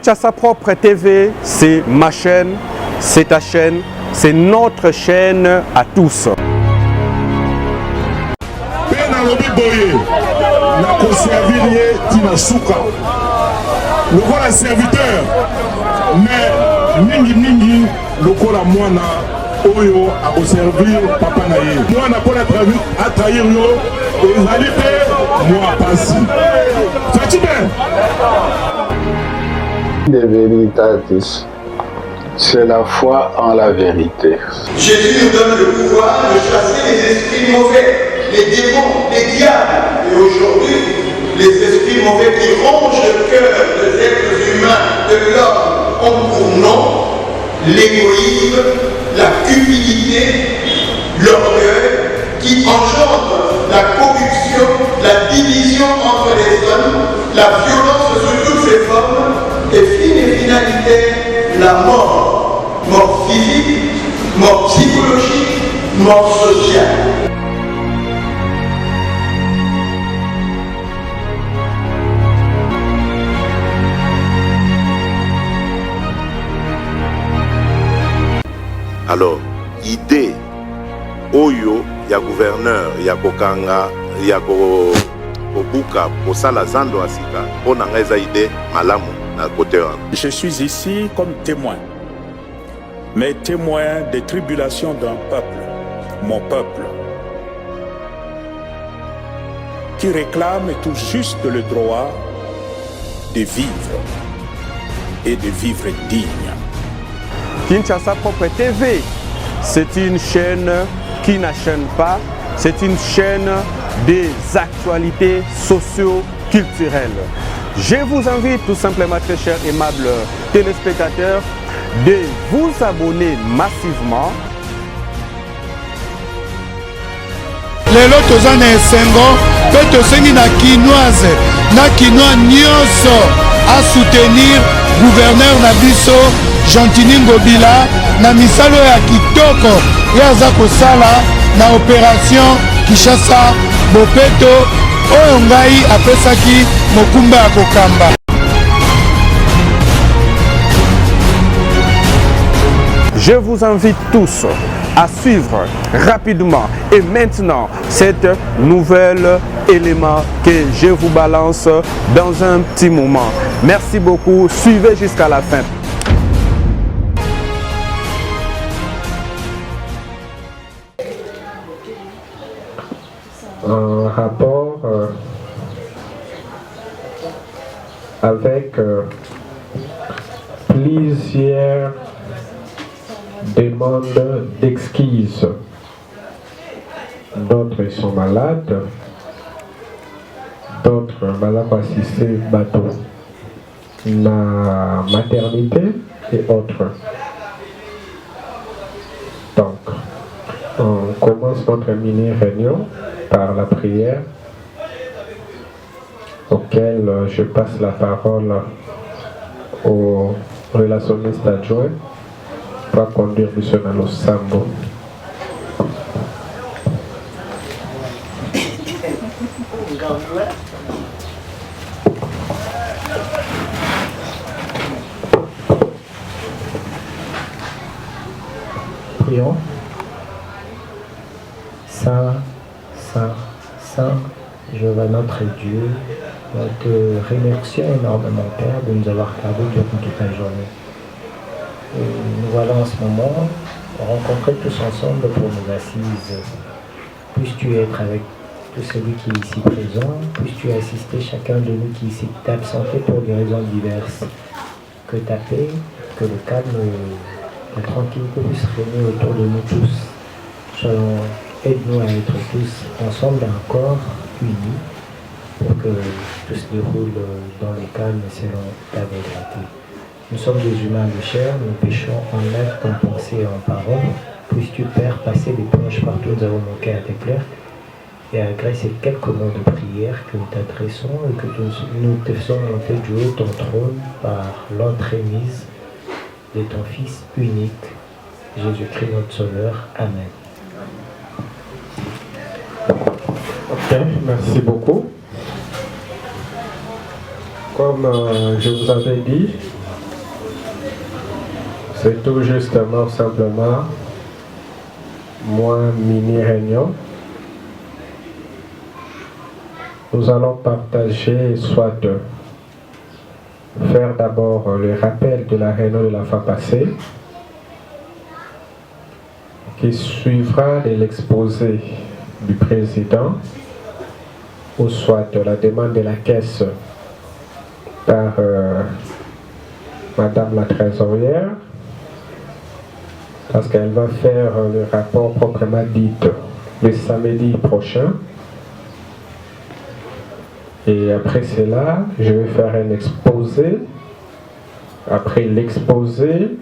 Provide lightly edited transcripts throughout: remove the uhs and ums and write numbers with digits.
Kinshasa Propre TV, c'est ma chaîne, c'est ta chaîne, c'est notre chaîne à tous. Le voilà serviteur, mais mingi le kola moana oyo a servir papa naye. Moi n'a pas à trahir yo et moi passi. Fais-tu bien? De Veritatis, c'est la foi en la vérité. Jésus nous donne le pouvoir de chasser les esprits mauvais, les démons, les diables. Et aujourd'hui, les esprits mauvais qui rongent le cœur des êtres humains, de l'homme, ont pour nom l'égoïsme, la cupidité, l'orgueil, qui engendre la corruption, la division entre les hommes, la violence sous toutes ses formes, et finalité, la mort. Mort physique, mort psychologique, mort sociale. Alors, idée, oyo, ya gouverneur, ya kokanga, ya kobuka, posala zando asika, on a eza idée, malamu, na côté. Je suis ici comme témoin, mais témoin des tribulations d'un peuple, mon peuple, qui réclame tout juste le droit de vivre et de vivre digne. Kinshasa Propre TV, c'est une chaîne qui n'enchaîne pas, c'est une chaîne des actualités socio-culturelles. Je vous invite tout simplement, très chers aimables téléspectateurs, de vous abonner massivement. Lelo toza na esengo pe tosengi na kinoise na kinois nyonso à soutenir gouverneur na biso Gentini Ngobila na misalo ya kitoko ye aza kosala na opération Kinshasa Bopeto oyo ngai apesaki mokumba ya kokamba. Je vous invite tous à suivre rapidement et maintenant cet nouvel élément que je vous balance dans un petit moment. Merci beaucoup, suivez jusqu'à la fin. En rapport avec plusieurs demandes d'excuses. D'autres sont malades, d'autres malades assistés bateau, la maternité et autres. Donc, on commence notre mini-réunion par la prière, auquel je passe la parole au relationniste adjoint pour conduire M. Nalo Sambo. Prions. Saint, Saint, Saint, Jéhovah notre Dieu, nous te remercions énormément, Père, de nous avoir gardés durant toute la journée. Et nous voilà en ce moment rencontrer tous ensemble pour nos assises. Puisses-tu être avec tout celui qui est ici présent, puisses-tu assister chacun de nous qui est ici absenté pour des raisons diverses. Que ta paix, que le calme, la tranquillité puisse régner autour de nous tous. Aide-nous à être tous ensemble un corps uni pour que tout se déroule dans le calme et selon ta volonté. Nous sommes des humains de chair, nous péchons en acte, en pensée et en parole. Puisses-tu, Père, passer l'éponge partout où nous avons manqué à tes pleurs et agrée ces quelques mots de prière que nous t'adressons et que nous te faisons monter du haut ton trône par l'entremise de ton Fils unique, Jésus-Christ notre Sauveur. Amen. Ok, merci beaucoup. Comme je vous avais dit, C'est tout justement, simplement, moi, mini-réunion. Nous allons partager, soit faire d'abord le rappel de la réunion de la fois passée, qui suivra de l'exposé du président, ou soit la demande de la caisse par Madame la trésorière, parce qu'elle va faire le rapport proprement dit le samedi prochain. Et après cela, je vais faire un exposé. Après l'exposé,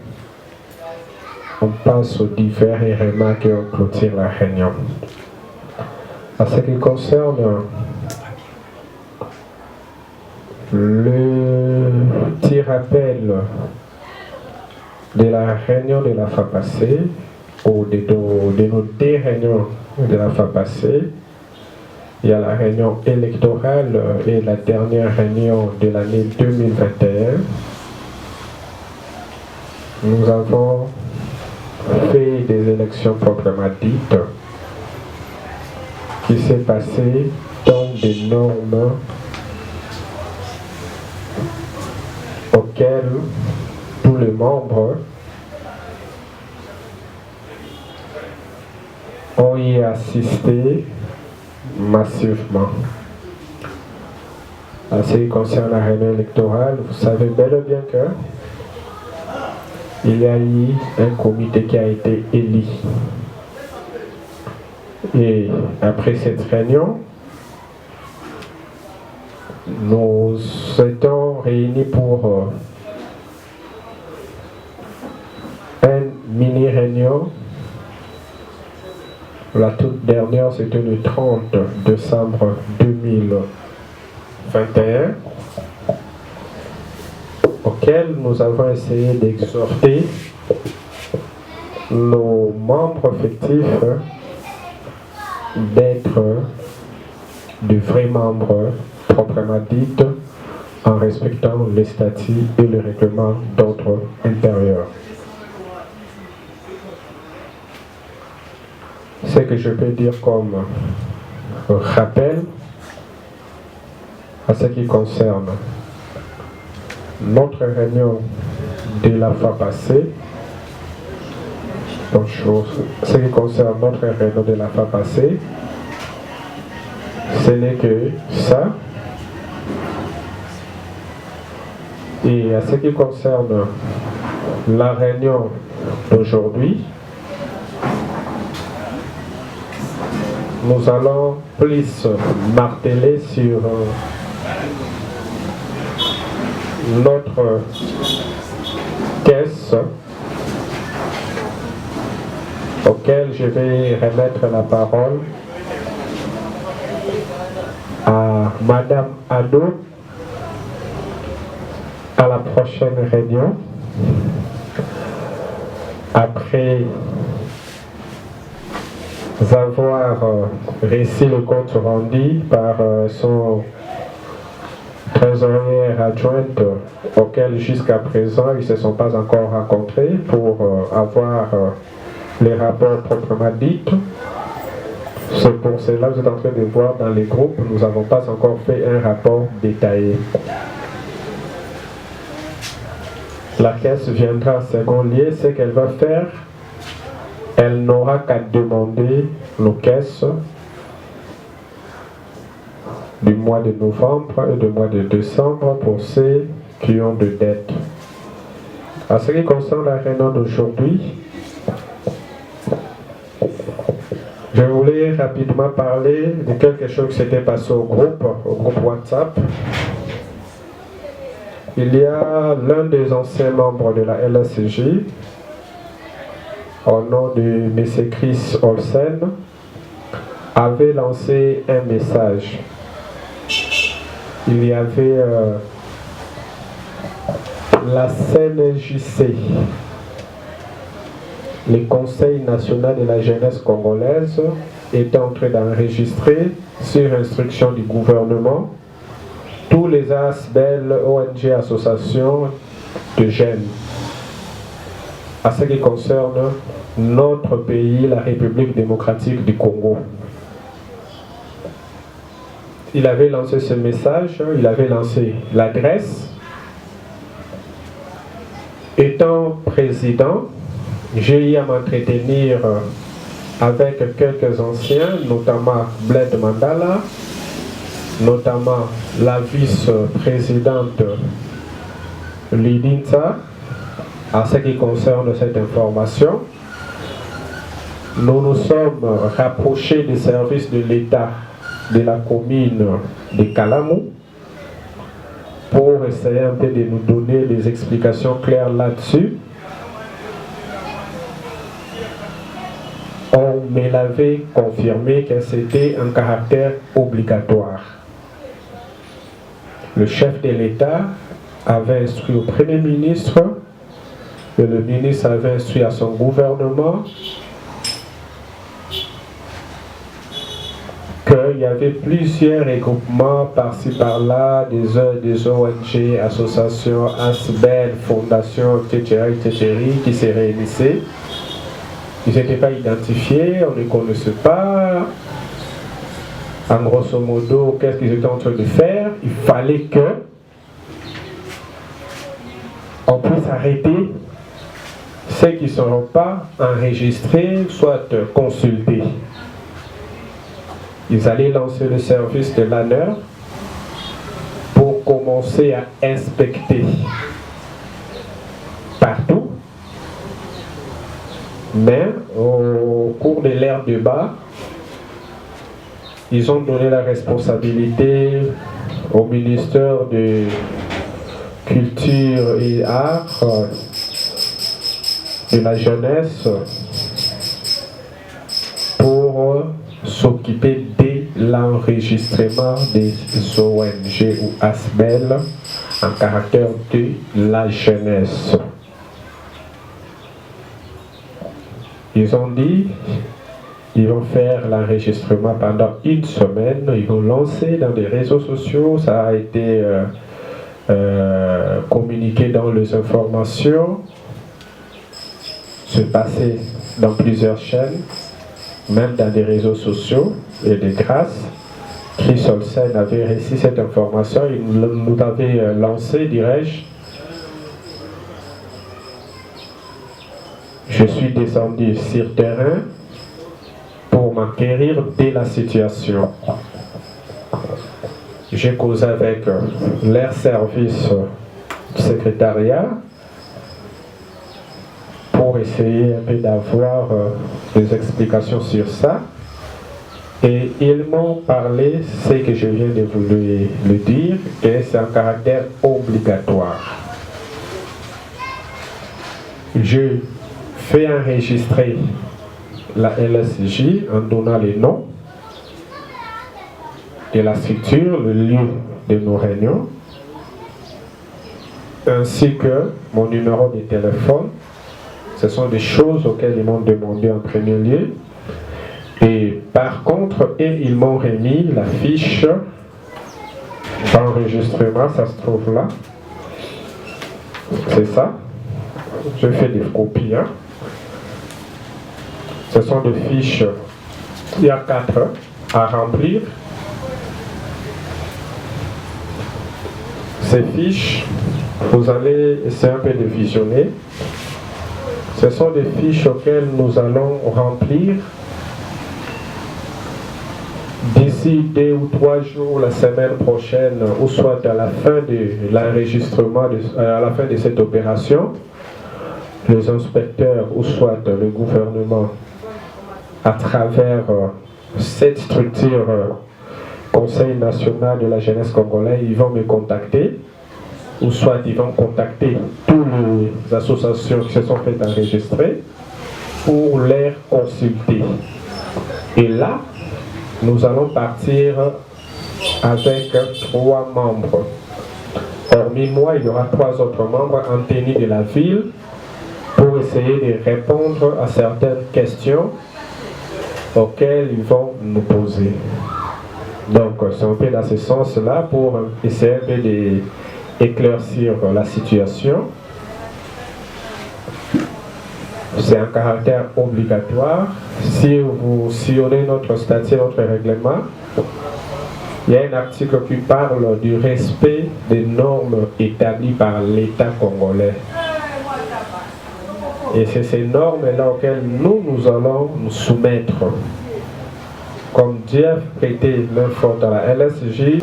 on passe aux divers et remarques et on clôture la réunion. En ce qui concerne le petit rappel de la réunion de la fois passée, ou de nos deux réunions de la fois passée, il y a la réunion électorale et la dernière réunion de l'année 2021. Nous avons fait des élections proprement dites qui s'est passé dans des normes auxquelles tous les membres ont y assisté massivement. En ce qui concerne la réunion électorale, vous savez bel et bien que il y a eu un comité qui a été élu. Et après cette réunion, nous étions réunis pour une mini-réunion. La toute dernière, c'était le 30 décembre 2021, auquel nous avons essayé d'exhorter nos membres effectifs d'être de vrais membres proprement dites en respectant les statuts et le règlement d'ordre intérieur. Ce que je peux dire comme rappel à ce qui concerne notre réunion de la fois passée, donc, ce qui concerne notre réunion de la fois passée, ce n'est que ça. Et à ce qui concerne la réunion d'aujourd'hui, nous allons plus marteler sur notre caisse, auquel je vais remettre la parole à Madame Ado à la prochaine réunion. Après avoir reçu le compte rendu par son trésorière adjointe, auquel jusqu'à présent ils ne se sont pas encore rencontrés pour avoir les rapports proprement dits. C'est pour cela que vous êtes en train de voir dans les groupes, nous n'avons pas encore fait un rapport détaillé. La caisse viendra en second lieu. Ce qu'elle va faire, elle n'aura qu'à demander nos caisses du mois de novembre et du mois de décembre pour ceux qui ont de dettes. À ce qui concerne la réunion d'aujourd'hui, je voulais rapidement parler de quelque chose qui s'était passé au groupe WhatsApp. Il y a l'un des anciens membres de la LSJ, au nom de M. Chris Olsen, avait lancé un message. Il y avait la CNJC, le Conseil national de la jeunesse congolaise, était en train d'enregistrer, sur instruction du gouvernement, tous les ASBEL, ONG, associations de jeunes. à ce qui concerne notre pays, la République démocratique du Congo. Il avait lancé ce message, il avait lancé l'adresse. Étant président, j'ai eu à m'entretenir avec quelques anciens, notamment Bled Mandala, notamment la vice-présidente Lidinta, à ce qui concerne cette information. Nous nous sommes rapprochés des services de l'État de la commune de Kalamou pour essayer un peu de nous donner des explications claires là-dessus. On me l'avait confirmé que c'était un caractère obligatoire. Le chef de l'État avait instruit au Premier ministre, et le ministre avait instruit à son gouvernement qu'il y avait plusieurs regroupements par-ci par-là, des ONG, associations, ASBEL, fondations, etc., qui se réunissaient. Ils n'étaient pas identifiés, on ne les connaissait pas. En grosso modo, qu'est-ce qu'ils étaient en train de faire? Il fallait que on puisse arrêter ceux qui ne seront pas enregistrés, soit consultés. Ils allaient lancer le service de l'ANER pour commencer à inspecter partout. Mais au cours de l'ère de débat, ils ont donné la responsabilité au ministère de Culture et Arts, de la jeunesse, pour s'occuper de l'enregistrement des ONG ou ASBEL en caractère de la jeunesse. Ils ont dit ils vont faire l'enregistrement pendant une semaine, ils vont lancer dans des réseaux sociaux, ça a été communiqué dans les informations, se passer dans plusieurs chaînes, même dans des réseaux sociaux, et de grâce, Chris Olsen avait réussi cette information, il nous avait lancé, dirais-je. Je suis descendu sur terrain pour m'enquérir de la situation. J'ai causé avec leur service du secrétariat pour essayer un peu d'avoir des explications sur ça. Et ils m'ont parlé, ce que je viens de vous le dire, que c'est un caractère obligatoire. Je fais enregistrer la LSJ en donnant les noms de la structure, le lieu de nos réunions, ainsi que mon numéro de téléphone. Ce sont des choses auxquelles ils m'ont demandé en premier lieu. Et par contre, ils m'ont remis la fiche d'enregistrement, ça se trouve là. C'est ça. Je fais des copies. Hein. Ce sont des fiches, il y a 4 à remplir. Ces fiches, vous allez essayer un peu de visionner. Ce sont des fiches auxquelles nous allons remplir d'ici 2 ou 3 jours, la semaine prochaine, ou soit à la fin de l'enregistrement, à la fin de cette opération. Les inspecteurs, ou soit le gouvernement, à travers cette structure Conseil national de la jeunesse congolaise, ils vont me contacter, ou soit ils vont contacter toutes les associations qui se sont faites enregistrer pour les consulter. Et là, nous allons partir avec 3 membres. Hormis moi, il y aura 3 autres membres en tenue de la ville pour essayer de répondre à certaines questions auxquelles ils vont nous poser. Donc, c'est un peu dans ce sens-là pour essayer un peu d'éclaircir la situation. c'est un caractère obligatoire. Si vous sillonnez notre statut, notre règlement, il y a un article qui parle du respect des normes établies par l'État congolais. Et c'est ces normes-là auxquelles nous allons nous soumettre. Comme Dieu a prêté main forte à la LSJ,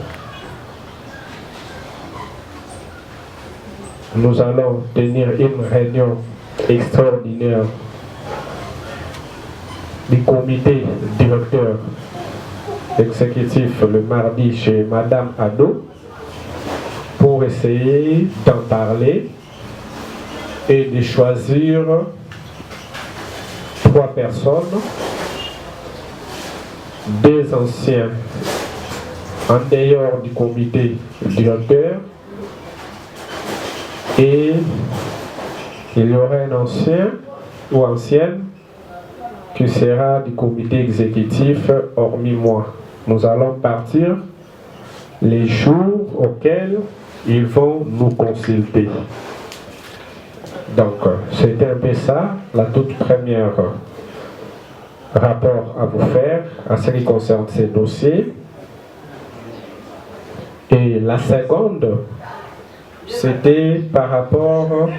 nous allons tenir une réunion extraordinaire du comité directeur exécutif le mardi chez Madame Ado pour essayer d'en parler et de choisir 3 personnes, 2 anciens en dehors du comité directeur et il y aura un ancien ou ancienne qui sera du comité exécutif hormis moi. Nous allons partir les jours auxquels ils vont nous consulter. Donc, c'était un peu ça, la toute première rapport à vous faire en ce qui concerne ces dossiers. Et la seconde, c'était par rapport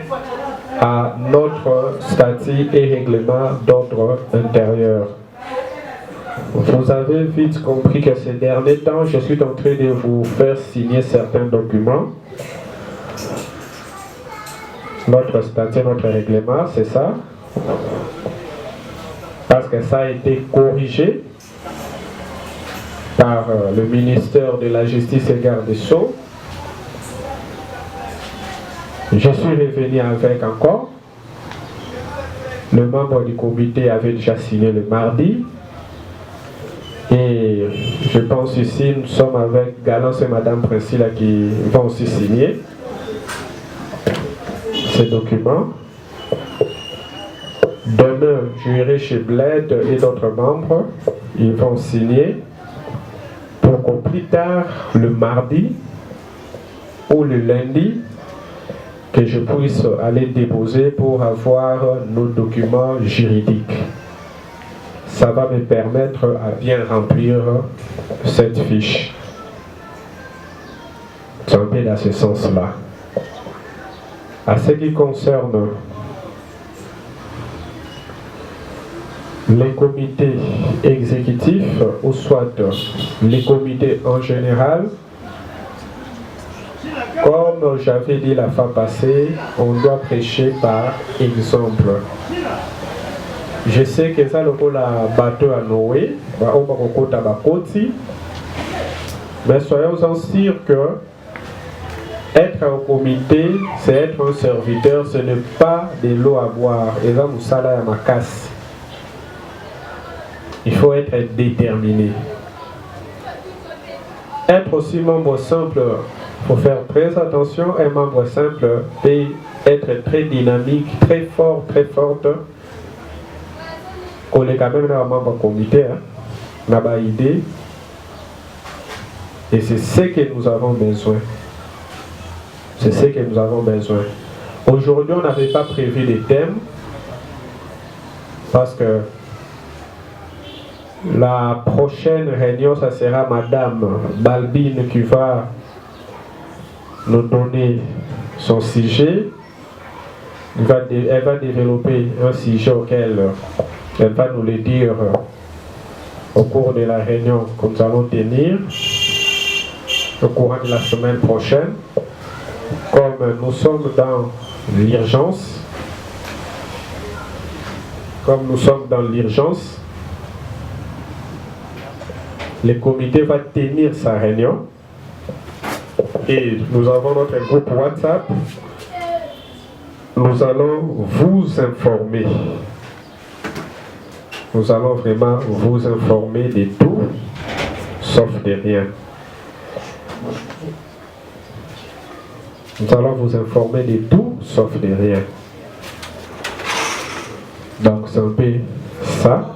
à notre statut et règlement d'ordre intérieur. Vous avez vite compris que ces derniers temps, je suis en train de vous faire signer certains documents. Notre statut, notre règlement, c'est ça. Parce que ça a été corrigé par le ministère de la Justice et Garde des Sceaux. Je suis revenu avec encore. Le membre du comité avait déjà signé le mardi. Et je pense ici, nous sommes avec Galance et Madame Priscilla qui vont aussi signer ces documents. Demain, j'irai chez Bled et d'autres membres. Ils vont signer pour qu'au plus tard, le mardi ou le lundi, que je puisse aller déposer pour avoir nos documents juridiques. Ça va me permettre à bien remplir cette fiche. C'est un peu dans ce sens-là. À ce qui concerne les comités exécutifs, ou soit les comités en général, comme j'avais dit la fois passée, on doit prêcher par exemple. Je sais que ça, le bateau à Noé, mais soyons-en sûrs que être au comité, c'est être un serviteur, ce n'est pas de l'eau à boire. Et là, nous sommes à ma casse. Il faut être déterminé. Être aussi membre simple, il faut faire très attention. Un membre simple peut être très dynamique, très fort, très forte. On est quand même un membre comité, on a pas idée. Et c'est ce que nous avons besoin. C'est ce que nous avons besoin. Aujourd'hui, on n'avait pas prévu des thèmes parce que la prochaine réunion, ça sera Madame Balbine qui va nous donner son sujet. Elle va développer un sujet auquel elle va nous le dire au cours de la réunion que nous allons tenir au courant de la semaine prochaine. Comme nous sommes dans l'urgence, le comité va tenir sa réunion et nous avons notre groupe WhatsApp. Nous allons vous informer. Nous allons vraiment vous informer de tout, sauf de rien. Nous allons vous informer de tout, sauf de rien. Donc c'est un peu ça.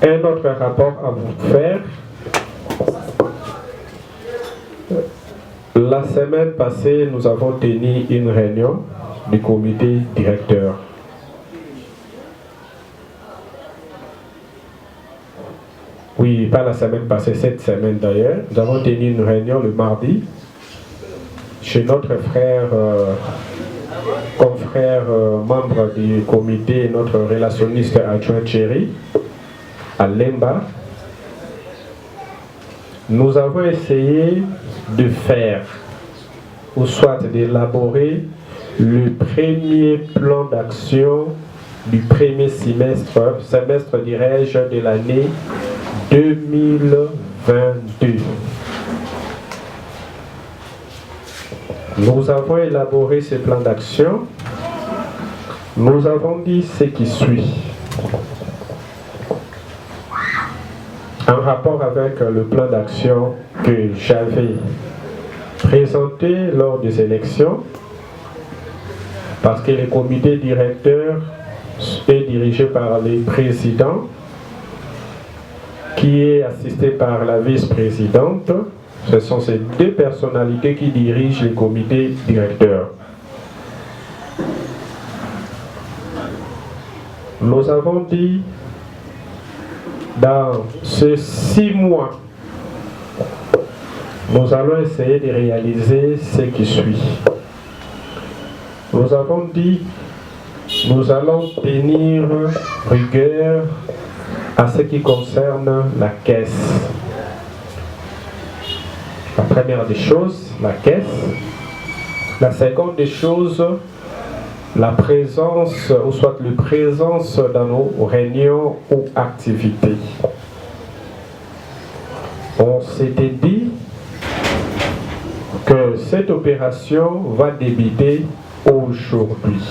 Un autre rapport à vous faire. La semaine passée, nous avons tenu une réunion du comité directeur. Oui, pas la semaine passée, cette semaine d'ailleurs. Nous avons tenu une réunion le mardi chez notre frère, confrère, membre du comité, notre relationniste adjoint Thierry, à Lemba. Nous avons essayé de faire, ou soit d'élaborer, le premier plan d'action du premier semestre dirais-je, de l'année 2022. Nous avons élaboré ce plan d'action. Nous avons dit ce qui suit. En rapport avec le plan d'action que j'avais présenté lors des élections, parce que le comité directeur est dirigé par les présidents, qui est assisté par la vice-présidente. Ce sont ces deux personnalités qui dirigent le comité directeur. Nous avons dit, dans ces 6 mois, nous allons essayer de réaliser ce qui suit. Nous avons dit, nous allons tenir rigueur à ce qui concerne la caisse. La première des choses, la caisse. La seconde des choses, la présence, ou soit la présence dans nos réunions ou activités. On s'était dit que cette opération va débuter aujourd'hui.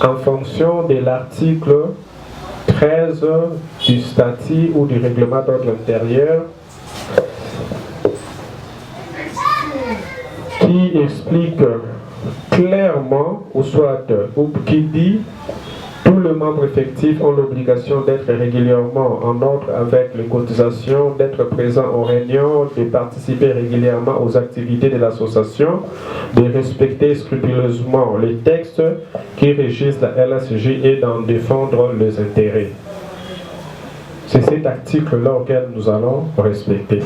En fonction de l'article 13 du statut ou du règlement d'ordre intérieur, qui explique clairement, ou soit ou qui dit tous les membres effectifs ont l'obligation d'être régulièrement en ordre avec les cotisations, d'être présents aux réunions, de participer régulièrement aux activités de l'association, de respecter scrupuleusement les textes qui régissent la LSJ et d'en défendre les intérêts. C'est cet article-là auquel nous allons respecter.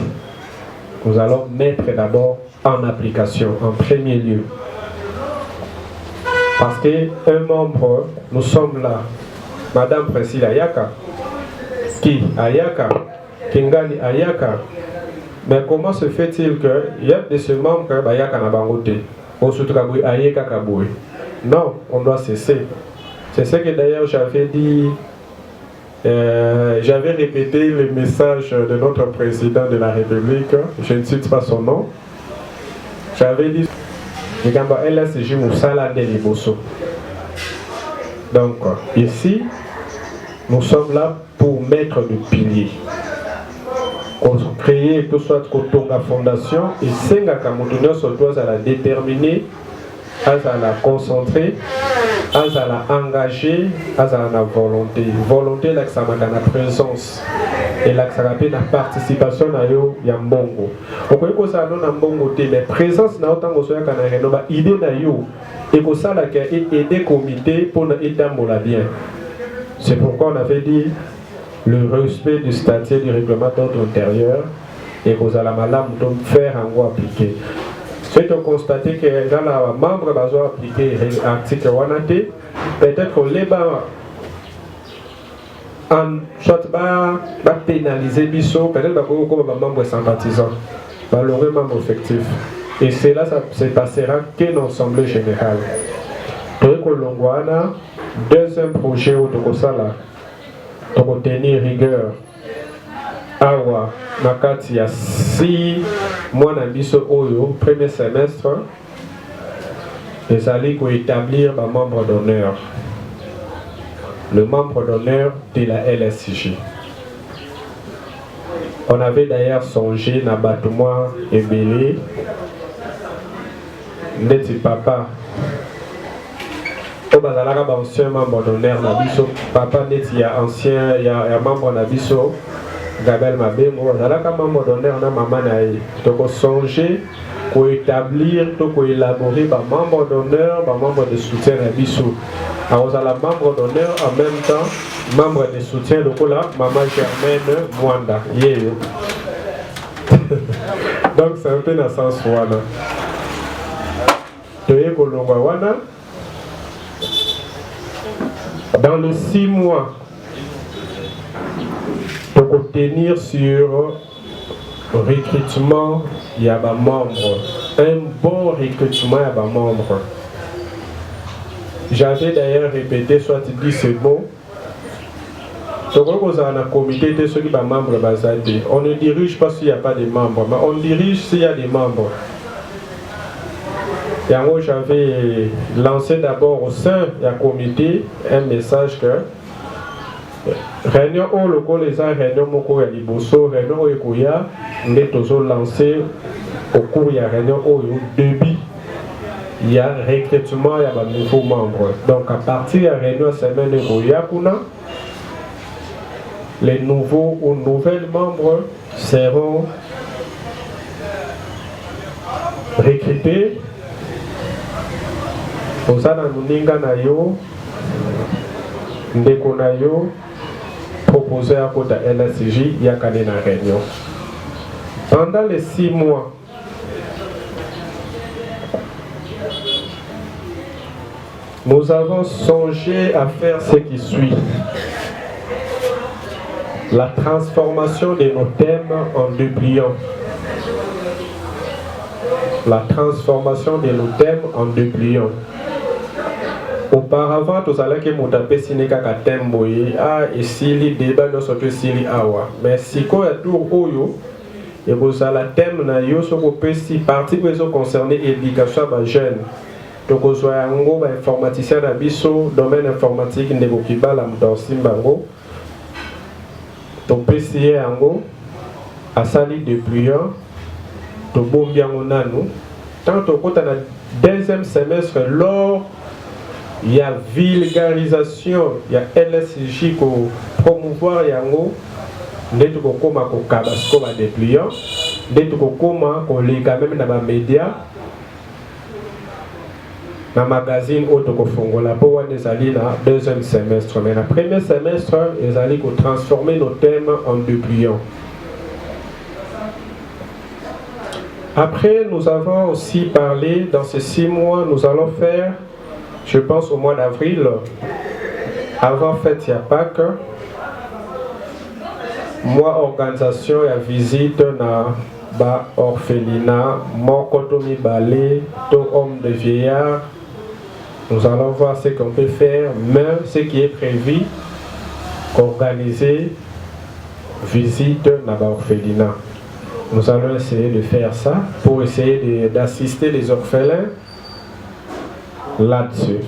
Nous allons mettre d'abord en application, en premier lieu. Parce qu'un membre, nous sommes là, Madame Priscille Ayaka, qui Ayaka, Kingali Ayaka, mais comment se fait-il qu'il y a de ce membre Ayaka n'a pas voté, Ayaka Kaboué? Non, on doit cesser. C'est ce que d'ailleurs j'avais dit, j'avais répété le message de notre président de la République, je ne cite pas son nom, j'avais dit donc ici nous sommes là pour mettre le pilier, créer tout soit la fondation et cinq akamoutounia surtout à la déterminer, à la concentrer, à la engager, à la volonté là que ça m'a dans la présence et là que ça rappelle la participation à yo ya mbongo. On peut que ça donne un mbongo mais présence na autant que ça kana renova idée na yo et que ça là que aider comité pour étambola bien. C'est pourquoi on avait dit le respect du statut du règlement d'ordre intérieur et que ça la malam donc faire en quoi appliquer. C'est de constater que dans la membre besoin appliquer l'article 1 peut-être les bas en soit va pénaliser biso peut-être comme membre sympathisant malheureux membre effectif et cela ça se passera que dans l'assemblée générale. Donc Longwana deuxième projet au Tokosala pour tenir rigueur awa nakati ya 6 mois na biso oyo premier semestre ezali ko établir ba membre d'honneur. Le membre d'honneur de la LSJ. On avait d'ailleurs songé na Batouma et Bélé, Neti Papa. Au Bazalaka, ancien membre d'honneur Nabiso, Papa Neti, ancien, il y a membre Nabiso, Gabel Mabengo, Bazalaka membre d'honneur na Maman Naï. Donc on songeait pour établir, pour élaborer les membres d'honneur, les membres de soutien à Bissou. Alors, vous avez membre d'honneur en même temps, membre de soutien, le coup là, Maman Germaine Mwanda. Yeah. Donc, c'est un peu dans ce sens là. Dans les 6 mois, pour obtenir sur recrutement, il y a des membres. Un bon recrutement, il y a des membres. J'avais d'ailleurs répété, soit tu dis c'est bon. Donc, on a un comité de ceux qui sont membres. On ne dirige pas s'il n'y a pas de membres, mais on dirige s'il y a des membres. Et moi, j'avais lancé d'abord au sein du comité un message que réunion au local les réunion moko ya liboso réunion ekoya nde tozo lancé au cours ya réunion au début il y a recrutement ya ba nouveaux membres. Donc à partir de la réunion semaine ekoya kuna les nouveaux ou nouvelles membres seront recrutés. Osana muninga na yo ndeko na yo proposé à côté de LSJ il y a qu'à la réunion. Pendant les 6 mois, nous avons songé à faire ce qui suit. La transformation de nos thèmes en dépliants. La transformation de nos thèmes en dépliants. Auparavant, tous allons que mon tapé sinéka katemboye et si les débats ne sont que si les awa. Mais si quoi est tout oyo et vous allez thème na yo sur le petit partie pour concerner l'éducation des jeunes. Donc vous soyez un gros informaticien d'abisso domaine informatique ne vous qui bat la dans Simbango. Donc PC un gros à sali de pliant. Donc bon bien on a nous. Tant au côté dans deuxième semestre lors il y a vulgarisation, il y a LSJ pour promouvoir yango, netu kokoma ko kabasko ba dépliant, netu kokoma ko lega même dans les médias, dans magazine auto ko fongola pour on ezali na deuxième semestre, mais na premier semestre ezali ko transformer nos thèmes en dépliant. Après nous avons aussi parlé dans ces 6 mois, nous allons faire je pense au mois d'avril, avant fête, il y a Pâques, moi organisation et visite na ba orphelinat, mon kotomi balé, tout homme de vieillard. Nous allons voir ce qu'on peut faire, même ce qui est prévu, organiser visite na ba orphelinat. Nous allons essayer de faire ça pour essayer d'assister les orphelins là-dessus.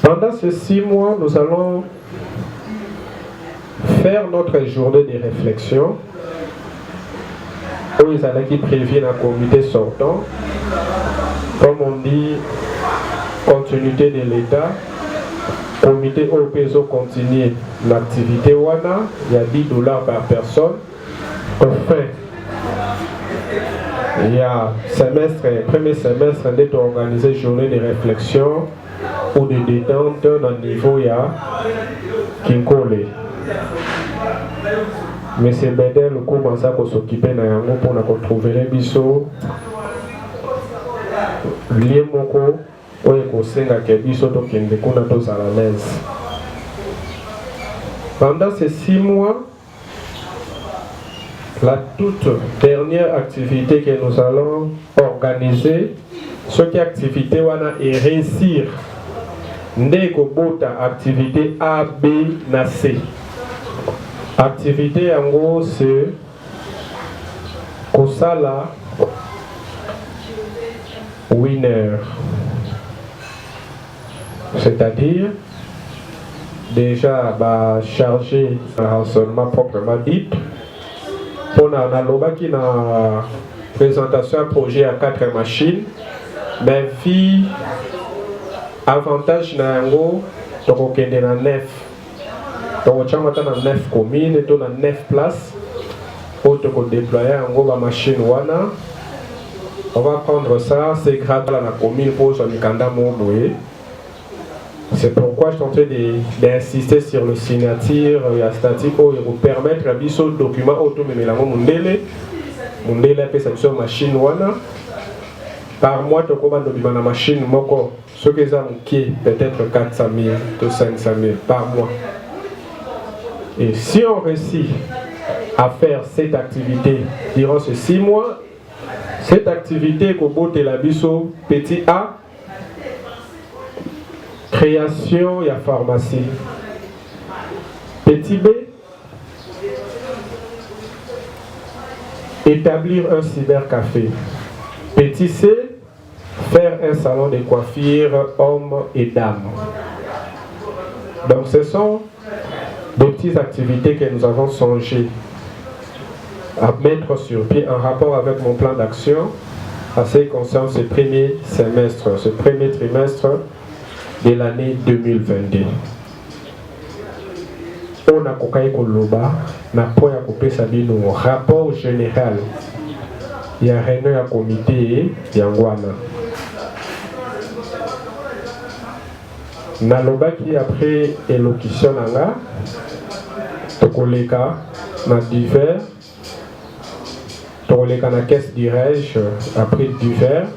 Pendant ces 6 mois, nous allons faire notre journée de réflexion où ils allaient qui préviennent un comité sortant. Comme on dit, continuité de l'État, comité au PSO continue l'activité WANA, il y a $10 par personne. Enfin, il y a premier semestre d'être organisé journée de réflexion ou de détente dans le niveau il y a Kinkole. Mais c'est Bedel le commence à s'occuper de yango pour nous trouver les bisous. Lié moko ou ekosenga ke biso to kende kuna to à l'aise. Pendant ces 6 mois, la toute dernière activité que nous allons organiser, cette activité est réussir. Ndeko bota activité A, B, na C. Activité en gros c'est Kosala winner. C'est-à-dire déjà charger un renseignement proprement dit. On a l'obaki na présentation projet à 4 machines, mais vie avantage na yango donc on na 9. Donc on a 9 communes et on a 9 places. autre qu'on déployer en gros la machine wana. On va prendre ça, c'est gratuit à la commune pour son Mikanda Moboé. C'est pourquoi je suis en train d'insister sur le signature et la statique pour permettre à biso document automémélango mundele. Mundele peut s'appuyer sur machine wana. Par mois, tu as une machine moko. Ce que ça peut-être 400 000 ou 500 000 par mois. Et si on réussit à faire cette activité durant ces 6 mois, cette activité que la biso petit A, création et pharmacie. Petit B, établir un cybercafé. Petit C, faire un salon de coiffure hommes et dames. Donc ce sont des petites activités que nous avons songé à mettre sur pied en rapport avec mon plan d'action à ce qui concerne ce premier semestre, ce premier trimestre de l'année 2022. On a kokai koloba na po ya kopesa bino rapport général ya réunion ya comité ya ngwana. Nalobaki après élocution nanga tokoleka na divers tokoleka na caisse dirige après divers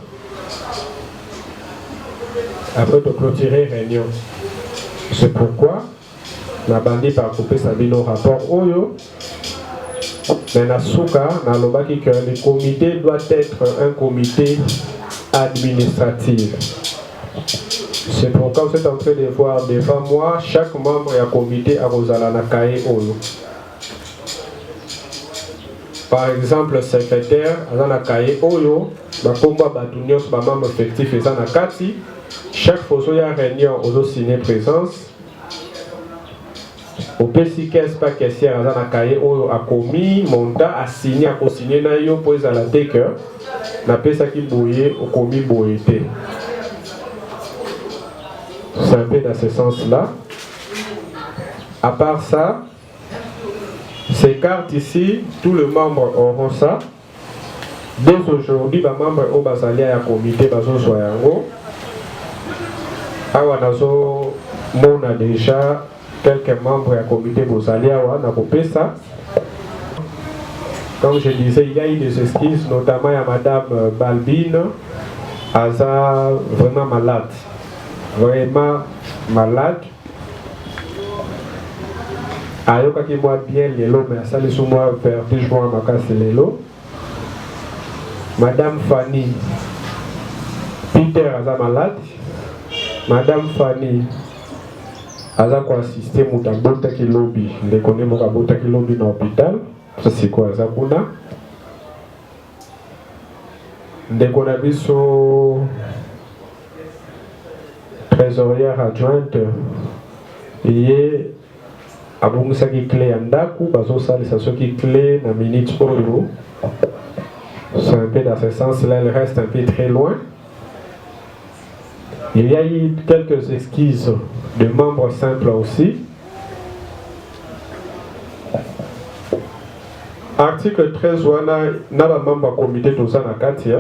après de clôturer réunion. C'est pourquoi na bandi par couper sabino rapport oyo mais na souka na lobaki que le comité doit être un comité administratif. C'est pourquoi vous êtes en train de voir devant moi chaque membre du comité à Rosala Nakae Oyo. Par exemple, le secrétaire à Nakae Oyo, Bakomba Batunios, ma membre effectif et Zanakati, chaque fois qu'il y a une réunion, on signé présence. Au PCKS, pas caissière à Zanakae Oyo a commis, monta a signé, a co-signé Nayo pour les alatékeurs, n'a pas ça qui bouillait au commis bouillé. C'est un peu dans ce sens-là. À part ça, ces cartes ici, tous les membres auront ça. Dès aujourd'hui, les membres au Basalia et comité Bazo Soyango. On a déjà quelques membres du comité Basalia on a coupé ça. Comme je disais, il y a eu des esquisses, notamment à Madame Balbine, Aza vraiment malade. Vraiment malade. Ayoka qui moi bien l'élo, mais ça les sous moi vertige moi ma casse l'élo. Madame Fanny Peter Aza malade. Madame Fanny Aza quoi assister mutabota qui lobby. Ne connaît mon kabota qui lobby dans l'hôpital. Ça c'est quoi Aza kuna? Ne connaît biso trésorière adjointe et abongisa qui clé andaku bazo salisa ce qui clé na minute oyo. C'est un peu dans ce sens-là, elle reste un peu très loin. Il y a eu quelques esquisses de membres simples aussi. Article 13 wana na ba membre comité tozana katia.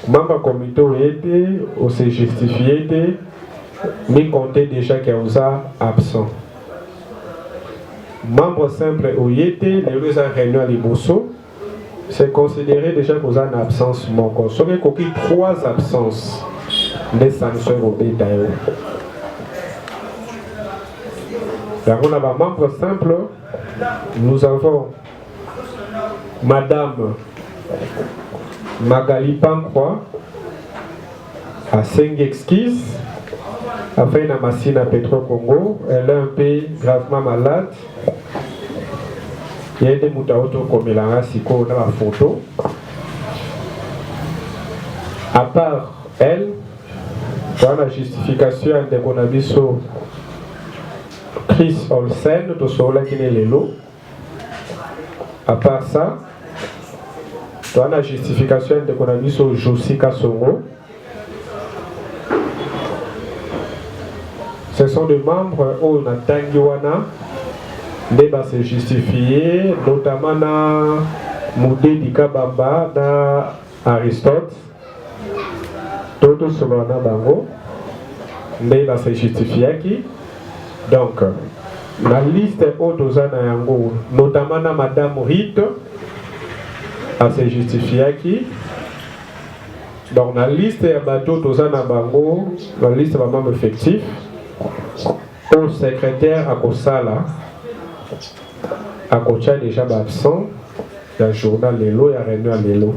Membre comité été ou se justifié mais comptait déjà qu'il y a absent. Membre simple ou été les réunions à l'Ibosso, c'est considéré déjà que vous avez une absence manquante. Ce qui est 3 absences des sanctions au détail. Donc on a un membre simple, nous avons Madame Magali Pancroix à 5 exquises, a fait une machine à Petro Congo, elle est un peu gravement malade. Il y a des moutaoutos comme il a dans la photo. À part elle, dans la justification de Konabiso Chris Olsen, de Sola Kinelelo. À part ça, dans la justification de Konabiso Josika Songo. Ce sont des membres où on a Tangiwana Débat se justifié, notamment dans Moudé Dikabamba, dans Aristote, Toto Solana Bango, Débat se justifié qui. Donc, la liste haute aux Anayango, notamment dans Madame Rite, a se justifié qui. Donc, la liste de bateaux aux Anabango, la liste vraiment effective, au secrétaire à Kosala. À côté déjà absent, il y a journal Lelo, il y a réunion à Lelo.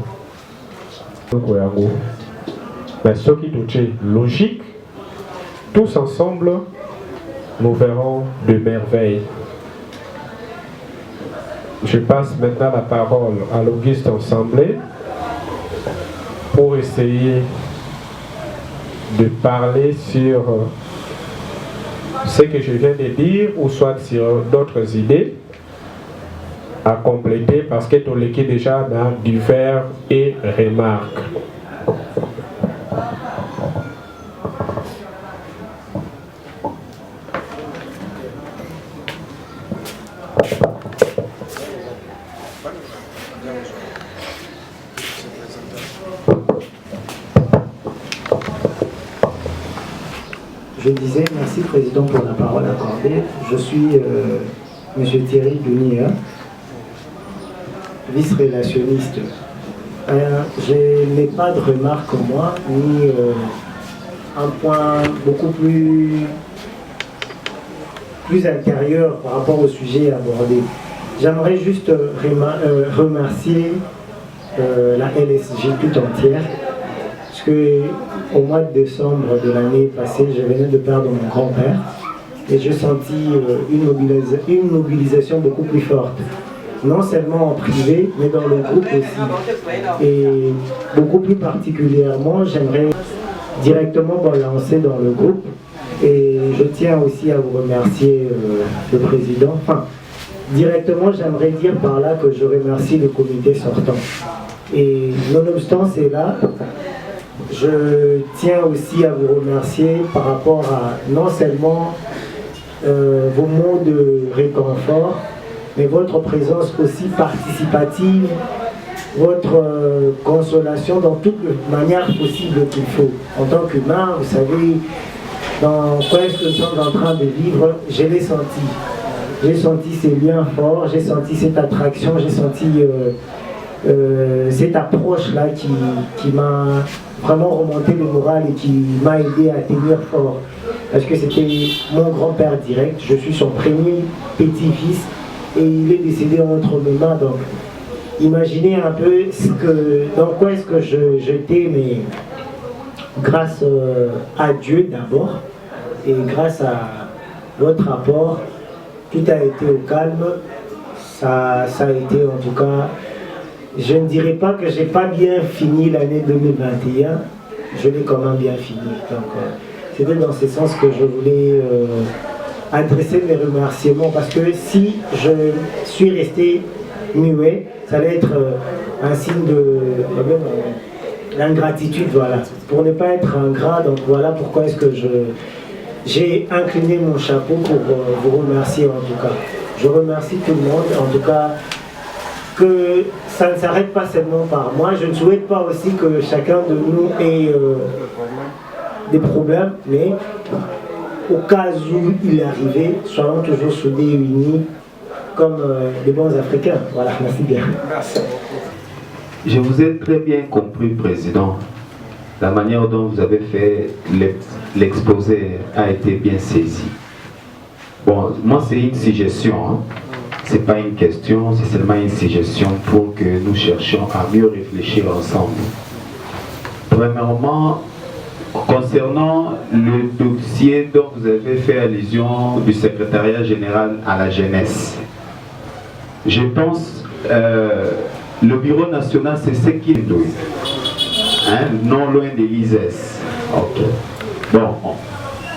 Mais ce qui est logique, tous ensemble, nous verrons de merveilles. Je passe maintenant la parole à l'Auguste Assemblée pour essayer de parler sur ce que je viens de dire ou soit sur d'autres idées à compléter parce que tout l'équipe déjà dans divers et remarques. Je disais merci Président pour la parole accordée. Je suis M. Thierry Dunia, vice-relationniste. Je n'ai pas de remarque moi, ni un point beaucoup plus intérieur par rapport au sujet abordé. J'aimerais juste remercier la LSJ tout entière, parce qu'au mois de décembre de l'année passée, je venais de perdre mon grand-père et j'ai senti une mobilisation beaucoup plus forte. Non seulement en privé, mais dans le groupe aussi. Et beaucoup plus particulièrement, j'aimerais directement lancer dans le groupe. Et je tiens aussi à vous remercier, le Président. Enfin, directement, j'aimerais dire par là que je remercie le comité sortant. Et nonobstant cela, je tiens aussi à vous remercier par rapport à non seulement vos mots de réconfort, mais votre présence aussi participative, votre consolation dans toute manière possible qu'il faut. En tant qu'humain, vous savez, dans quoi est-ce que nous sommes en train de vivre, je l'ai senti. J'ai senti ces liens forts, j'ai senti cette attraction, j'ai senti cette approche-là qui m'a vraiment remonté le moral et qui m'a aidé à tenir fort. Parce que c'était mon grand-père direct, je suis son premier petit-fils, et il est décédé entre mes mains. Donc, imaginez un peu dans quoi est-ce que j'étais, mais grâce à Dieu d'abord, et grâce à votre apport, tout a été au calme. Ça a été en tout cas, je ne dirais pas que j'ai pas bien fini l'année 2021, je l'ai quand même bien fini. Donc, c'était dans ce sens que je voulais adresser mes remerciements, parce que si je suis resté muet, ça allait être un signe d'ingratitude, voilà, pour ne pas être ingrat. Donc voilà pourquoi est-ce que j'ai incliné mon chapeau pour vous remercier. En tout cas, je remercie tout le monde, en tout cas, que ça ne s'arrête pas seulement par moi. Je ne souhaite pas aussi que chacun de nous ait des problèmes, mais au cas où il est arrivé, soyons toujours soudés et unis comme des bons Africains. Voilà, merci bien. Merci beaucoup. Je vous ai très bien compris, Président. La manière dont vous avez fait l'exposé a été bien saisi. Bon, moi c'est une suggestion, hein. C'est pas une question, c'est seulement une suggestion pour que nous cherchions à mieux réfléchir ensemble. Premièrement, concernant le dossier dont vous avez fait allusion du secrétariat général à la jeunesse, je pense le bureau national c'est ce qu'il doit, hein, non loin de l'ISES. Ok. Bon,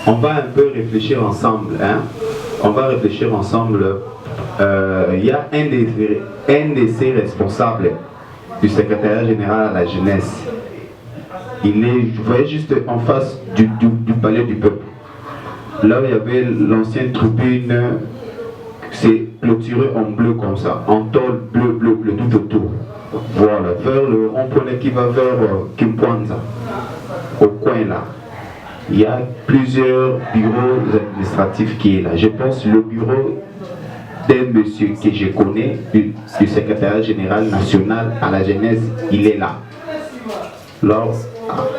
on va un peu réfléchir ensemble, hein. On va réfléchir ensemble. Il y a un de ces responsables du secrétariat général à la jeunesse. Il est, vous voyez, juste en face du palais du peuple. Là où il y avait l'ancienne tribune, c'est clôturé en bleu comme ça, en tôle bleu tout autour. Voilà, vers le rond-point qui va vers Kimpwanza, au coin là. Il y a plusieurs bureaux administratifs qui est là. Je pense le bureau d'un monsieur que je connais, du secrétariat général national à la jeunesse, il est là. Alors,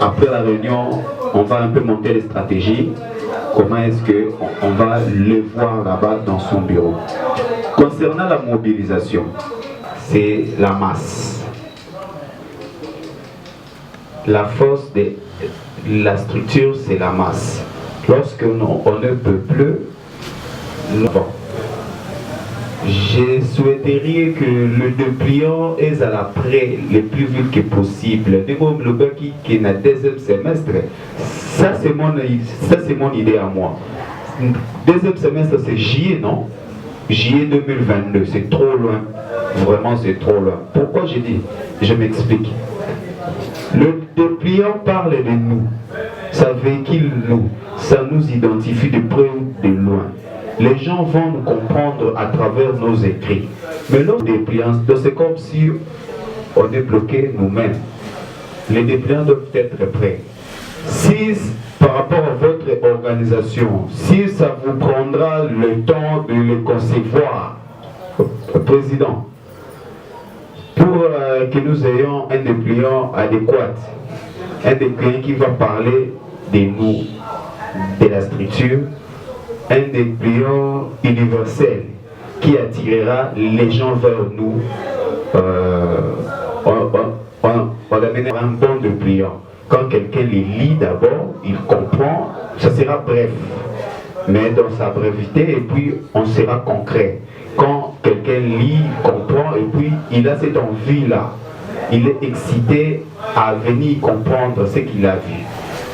après la réunion, on va un peu monter les stratégies. Comment est-ce qu'on va le voir là-bas dans son bureau. Concernant la mobilisation, c'est la masse. La force de la structure, c'est la masse. Lorsque on ne peut plus, je souhaiterais que le dépliant est à l'après le plus vite que possible. Comme le bac qui est dans le deuxième semestre, ça c'est mon idée à moi. Deuxième semestre c'est juillet, non? Juillet 2022, c'est trop loin. Vraiment c'est trop loin. Pourquoi j'ai dit? Je m'explique. Le dépliant parle de nous. Ça véhicule nous. Ça nous identifie de près ou de loin. Les gens vont nous comprendre à travers nos écrits. Mais lors des dépliants, c'est comme si on est bloqué nous-mêmes. Les dépliants doivent être prêts. Si par rapport à votre organisation, si ça vous prendra le temps de le concevoir, Président, pour que nous ayons un dépliant adéquat, un dépliant qui va parler de nous, de la structure, un dépliant universel qui attirera les gens vers nous. On amènera un bon dépliant. Quand quelqu'un les lit d'abord, il comprend, ça sera bref, mais dans sa brevité, et puis on sera concret. Quand quelqu'un lit, comprend, et puis il a cette envie-là, il est excité à venir comprendre ce qu'il a vu.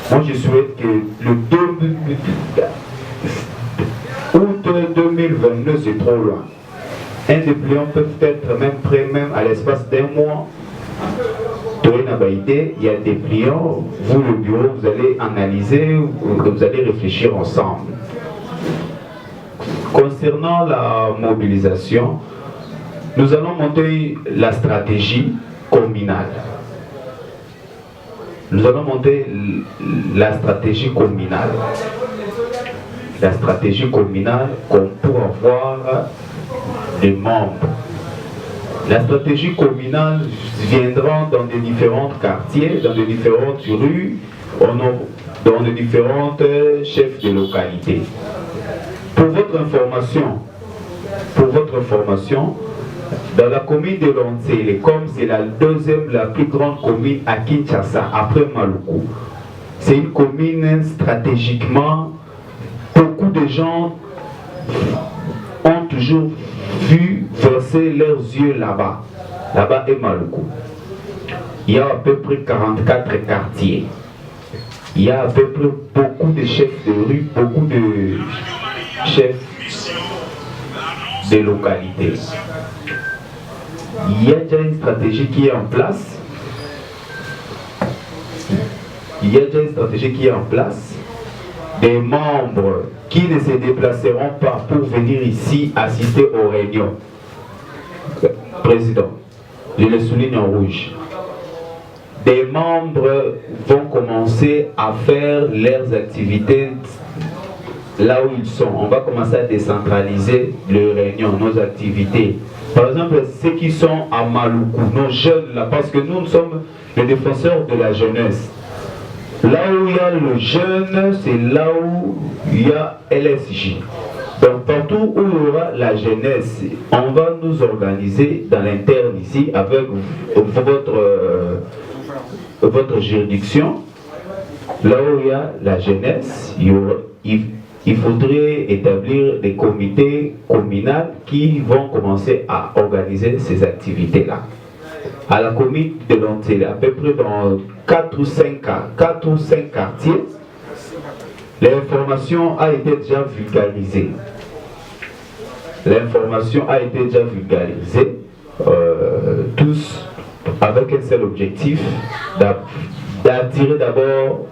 Moi, je souhaite que le 2 août 2022, c'est trop loin. Un dépliant peut être même prêt, même à l'espace d'un mois. Il y a des dépliants, vous le bureau, vous allez analyser, vous allez réfléchir ensemble. Concernant la mobilisation, nous allons monter la stratégie communale. Nous allons monter la stratégie communale. La stratégie communale qu'on pourra avoir des membres. La stratégie communale viendra dans des différents quartiers, dans des différentes rues, dans les différents chefs de localité. Pour votre information, dans la commune de Lontsele, comme c'est la deuxième, la plus grande commune à Kinshasa, après Maluku, c'est une commune stratégiquement, beaucoup de gens ont toujours vu verser leurs yeux là-bas. Là-bas est Maluku. Il y a à peu près 44 quartiers. Il y a à peu près beaucoup de chefs de rue, beaucoup de chefs de localité. Il y a déjà une stratégie qui est en place. Des membres qui ne se déplaceront pas pour venir ici assister aux réunions. Président, je le souligne en rouge. Des membres vont commencer à faire leurs activités là où ils sont. On va commencer à décentraliser les réunions, nos activités. Par exemple, ceux qui sont à Maluku, nos jeunes là, parce que nous sommes les défenseurs de la jeunesse. Là où il y a le jeune, c'est là où il y a LSJ. Donc partout où il y aura la jeunesse, on va nous organiser dans l'interne ici avec votre juridiction. Là où il y a la jeunesse, il faudrait établir des comités communaux qui vont commencer à organiser ces activités-là. À la commune de Lontsele, à peu près dans 4 ou 5 quartiers, l'information a été déjà vulgarisée. Tous avec un seul objectif, d'attirer d'abord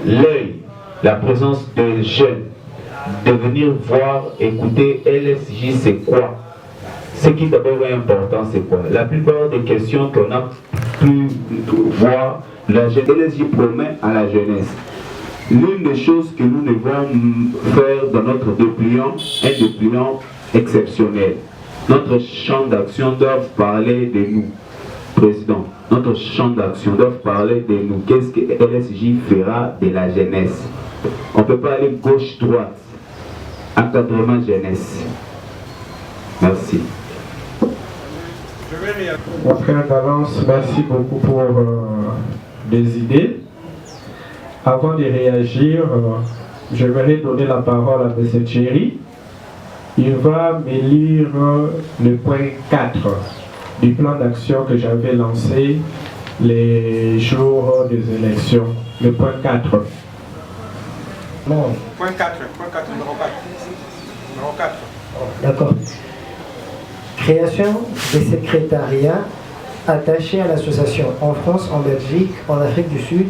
l'œil, la présence des jeunes, de venir voir, écouter LSJ c'est quoi, ce qui d'abord est important, c'est quoi? La plupart des questions qu'on a pu voir, la LSJ promet à la jeunesse. L'une des choses que nous devons faire dans notre dépliant est un dépliant exceptionnel. Notre champ d'action doit parler de nous, Président. Notre champ d'action doit parler de nous. Qu'est-ce que LSJ fera de la jeunesse? On ne peut pas aller gauche-droite. Encadrement jeunesse. Merci. Mon frère d'avance, merci beaucoup pour des idées. Avant de réagir, je vais donner la parole à M. Thierry. Il va me lire le point 4 du plan d'action que j'avais lancé les jours des élections. Le point 4. Non. Point 4, numéro 4. Numéro 4. D'accord. Création des secrétariats attachés à l'association en France, en Belgique, en Afrique du Sud,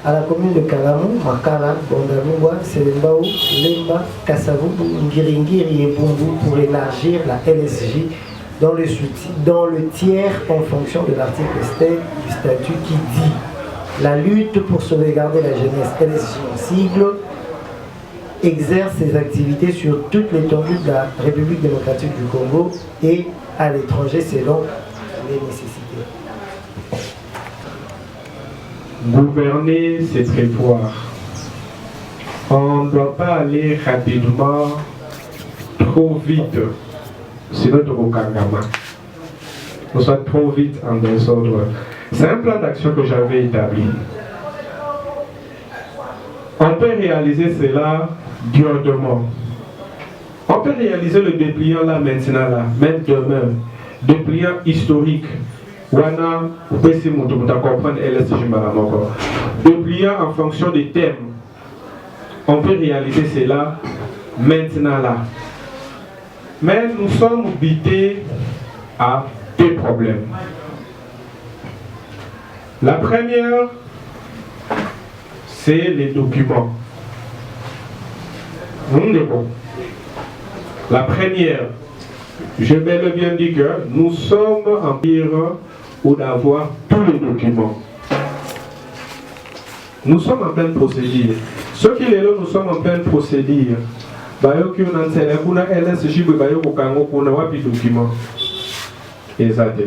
à la commune de Kalamou, Makala, Bondalungwa, Selembao, Lemba, Kassavubu, Ngiringiri et Bumbu pour élargir la LSJ dans le tiers en fonction de l'article 7 du statut qui dit la lutte pour sauvegarder la jeunesse LSJ en sigle exerce ses activités sur toute l'étendue de la République démocratique du Congo et à l'étranger selon les nécessités. Gouverner, c'est prévoir. On ne doit pas aller rapidement, trop vite, sinon on nous sommes trop vite en désordre. C'est un plan d'action que j'avais établi. On peut réaliser cela durablement. On peut réaliser le dépliant là maintenant, là, même demain. Dépliant historique. Wana, vous pouvez comprendre LSJ Malamoko. Dépliant en fonction des thèmes. On peut réaliser cela maintenant là. Mais nous sommes bités à deux problèmes. La première, c'est les documents. La première, je vais le bien dire que nous sommes en pire ou d'avoir tous les documents. Nous sommes en pleine procédure. Ce qui est là, nous sommes en pleine procédure. Bayoki on a kuna LSJ bayoko kango kuna wapi document. Exact.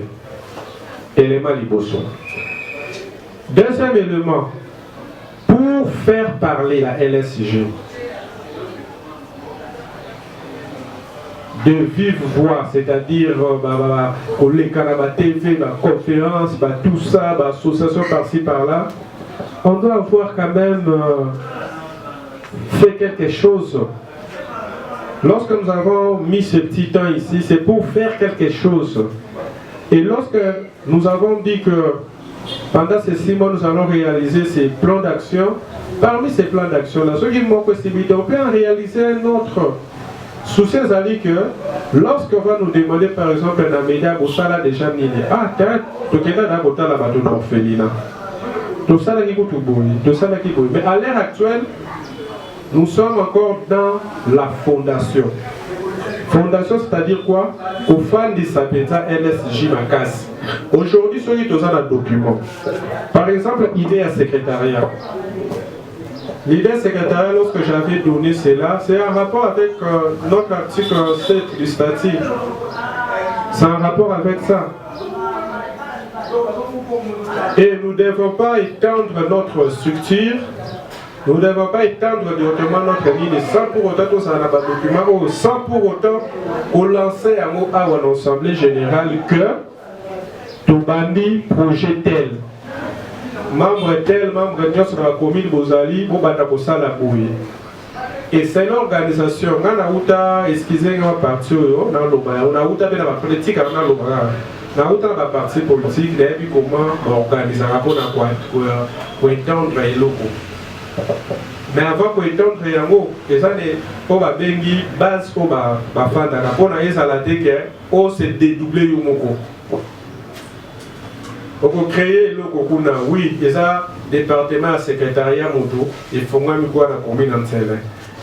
Élément liboso. Deuxième élément, pour faire parler la LSJ de vive voix, c'est-à-dire les Canada TV, la conférence, tout ça, l'association par-ci par-là, on doit avoir quand même fait quelque chose. Lorsque nous avons mis ce petit temps ici, c'est pour faire quelque chose. Et lorsque nous avons dit que pendant ces 6 mois, nous allons réaliser ces plans d'action, parmi ces plans d'action-là, ceux qui m'ont possibilité, on peut en réaliser un autre. Sous ces alliés que, lorsqu'on va nous demander par exemple un média, vous savez déjà mine, ah, tu es là dans la bateau d'orphelinat. Tout ça là qui est tout ça là qui est. Mais à l'heure actuelle, nous sommes encore dans la fondation. Fondation, c'est-à-dire quoi? Au fan de Sapeta LSJ Makas. Aujourd'hui, ceux qui sont dans le document. Par exemple, idée à secrétariat. L'idée secrétariat, lorsque j'avais donné cela, c'est un rapport avec notre article 7 du statut. C'est un rapport avec ça. Et nous ne devons pas étendre notre structure, nous ne devons pas étendre directement notre ligne sans pour autant tout ça n'a pas de document, ou sans pour autant lancer un mot à une assemblée générale que tout bandit projet tel. Membre tel, membre de la commune Bozali, et c'est l'organisation, on a excusez moi parti, on a la politique, on a la partie politique, et comment organiser pour étendre les locaux. Mais avant pour étendre les locaux, les années, on va bengi base pour ma femme, on a eu la déguerre, on s'est dédoublé au moko. Pour créer le Kokuna, oui, il y a département secrétariat moto, il faut même quoi la commune en Sévère.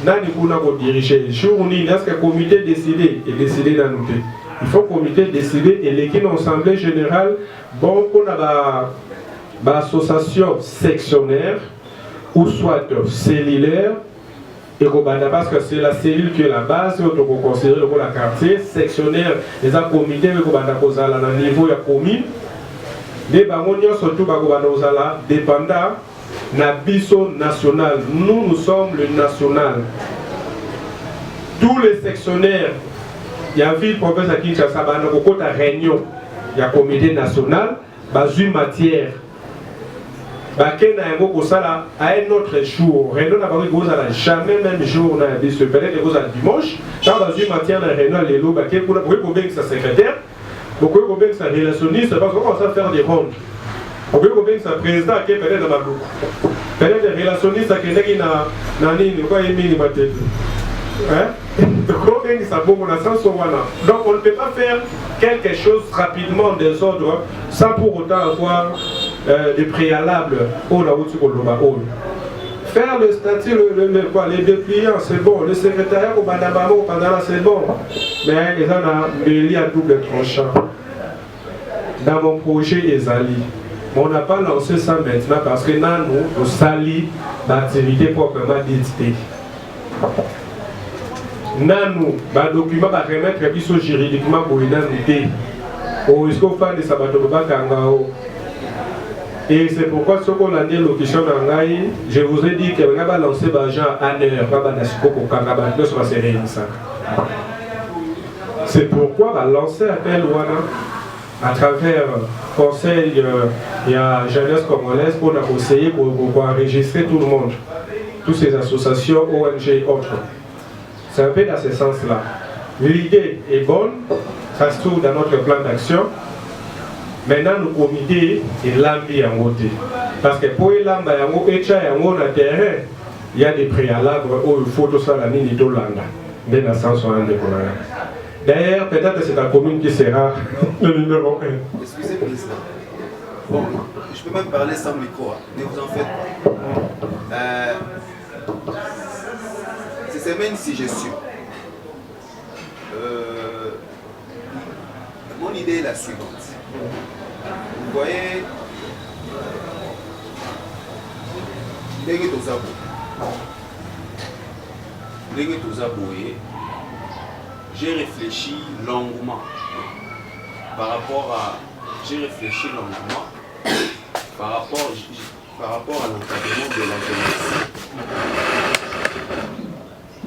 Nani kuna ko diriger, jour ni est-ce que le comité décidé et décidé dans nous. Il faut que le comité décide et l'équipe assemblée générale, bon, pour l'association sectionnaire ou soit cellulaire, et parce que c'est la cellule qui est la base, on peut considérer le quartier, sectionnaire, les comités, le niveau de la commune, mais surtout dépendant na biso national. Nous sommes le national. Tous les sectionnaires, il y a ville province à Kinshasa, il y a une réunion, il y a un comité national, il y a une matière. À un autre jour, réunion n'a jamais même jour, peut-être que dimanche, quand il y a une matière, réunion, vous pouvez sa secrétaire, vous pouvez sa relationniste, parce qu'on commence à faire des rondes. Vous pouvez sa président qui est peut-être dans ma boucle. Peut-être des relationnistes qui est dans donc on ne peut pas faire quelque chose rapidement des ordres sans pour autant avoir des préalables. Faire le statut, les dépliants, c'est bon. Le secrétariat au Badabamo, c'est bon. Mais ils ont mêlé à double tranchant. Dans mon projet Ezali, on n'a pas lancé ça maintenant parce que nous salis l'activité proprement dite. Nous, les documents va remettre juridiquement pour une année. Au risque de faire des sabatobas kangao. Et c'est pourquoi ce qu'on a dit l'occasion d'Angaï, je vous ai dit qu'on va lancer l'argent à l'heure, c'est pourquoi on va lancer appel à travers le conseil et la jeunesse congolaise pour essayer pour enregistrer tout le monde, toutes ces associations, ONG et autres. C'est un peu dans ce sens-là. L'idée est bonne, ça se trouve dans notre plan d'action. Maintenant, le comité est l'ambi en côté. Parce que pour l'ambi en terrain, il y a des préalables où il faut tout ça la mine de l'Anda. Dans le sens où on est. D'ailleurs, peut-être que c'est la commune qui sera le numéro 1. Excusez-moi, président. Bon, je peux même parler sans micro, ne vous en faites pas. Ces semaines-ci, je suis. Mon idée est la suivante. Vous voyez, j'ai réfléchi longuement par rapport à l'encadrement de la jeunesse.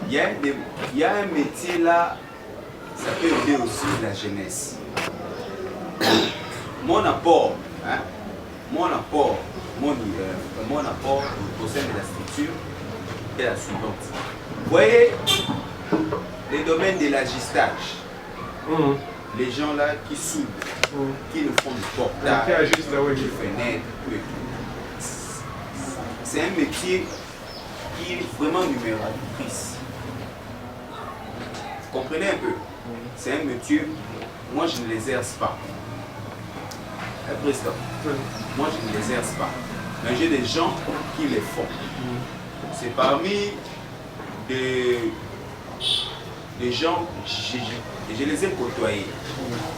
Il y a un métier là, ça peut aider aussi la jeunesse. Mon apport au sein de la structure est la suivante. Vous voyez les domaines de l'agistage, les gens là qui soudent, qui nous font du portage, des fenêtres, c'est un métier qui est vraiment numératrice. Vous comprenez un peu? C'est un métier, moi je ne l'exerce pas. Président, moi je ne l'exerce pas, mais j'ai des gens qui les font. C'est parmi des gens, je les ai côtoyés,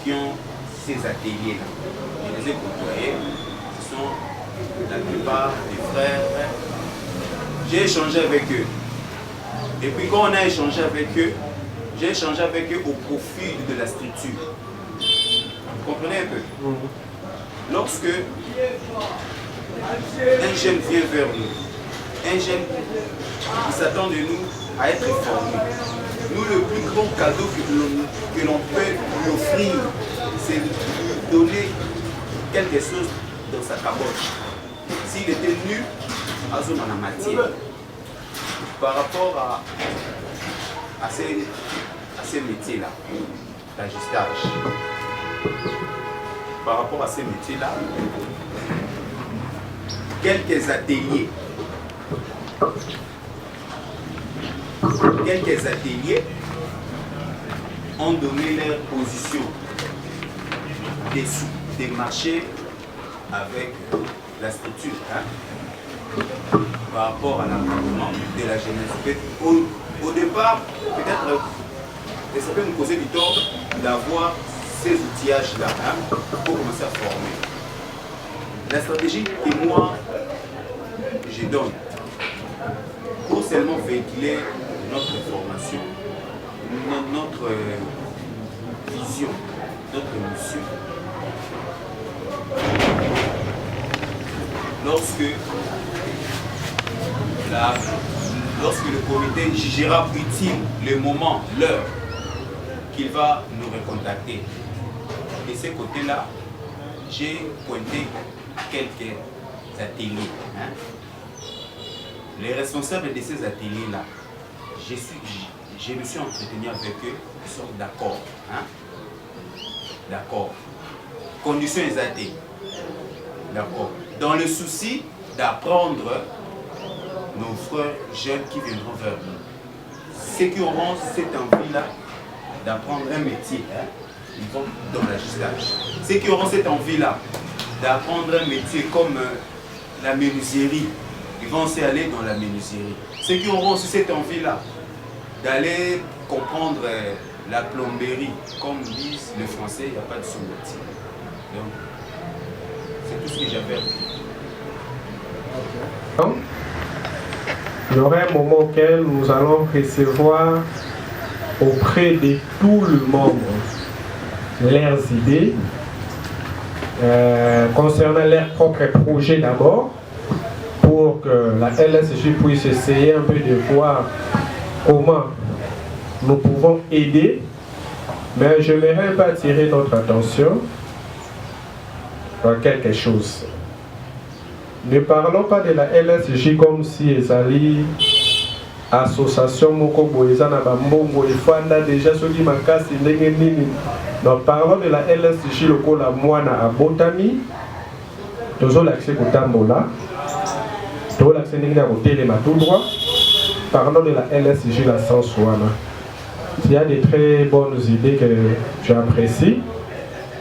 qui ont ces ateliers-là. Je les ai côtoyés, ce sont la plupart des frères. J'ai échangé avec eux. Et puis quand on a échangé avec eux, j'ai échangé avec eux au profit de la structure. Vous comprenez un peu? Lorsque un jeune vient vers nous, un jeune qui s'attend de nous à être formé, nous le plus grand cadeau que l'on peut lui offrir, c'est lui donner quelque chose dans sa caboche. S'il était nul, à la matière. Par rapport à ces métiers-là, l'agistage. Par rapport à ces métiers-là, quelques ateliers ont donné leur position des marchés avec la structure par rapport à l'encadrement de la jeunesse. Au départ, peut-être, ça peut nous causer du tort, d'avoir ces outillages-là pour commencer à former. La stratégie que moi, je donne pour seulement véhiculer notre formation, notre vision, notre mission. Lorsque le comité jugera utile le moment, l'heure, qu'il va nous recontacter. De ce côté-là, j'ai pointé quelques ateliers. Les responsables de ces ateliers-là, je me suis entretenu avec eux, ils sont d'accord. D'accord. Conditions exactes. D'accord. Dans le souci d'apprendre nos frères jeunes qui viendront vers nous. Ceux qui auront cette envie-là d'apprendre un métier, ils vont dans l'agistage. Ceux qui auront cette envie-là d'apprendre un métier comme la menuiserie, ils vont aussi aller dans la menuiserie. Ceux qui auront aussi cette envie-là d'aller comprendre la plomberie, comme disent les Français, il n'y a pas de sous-métier. Donc, c'est tout ce que j'avais à dire. Il y aura un moment auquel nous allons recevoir auprès de tout le monde leurs idées concernant leurs propres projets d'abord, pour que la LSJ puisse essayer un peu de voir comment nous pouvons aider. Mais je n'aimerais pas attirer notre attention à quelque chose. Ne parlons pas de la LSJ comme si ezali association moko boyeza na bambongo efanda déjà soki makasi ndenge nini. Nous parlons de la LSJ lokola mwana abotami tozolakisa kotambola tozolakisa ndenge ya kotelema tout droit. Parlons de la LSJ la sens wana. Il y a de très bonnes idées que j'apprécie.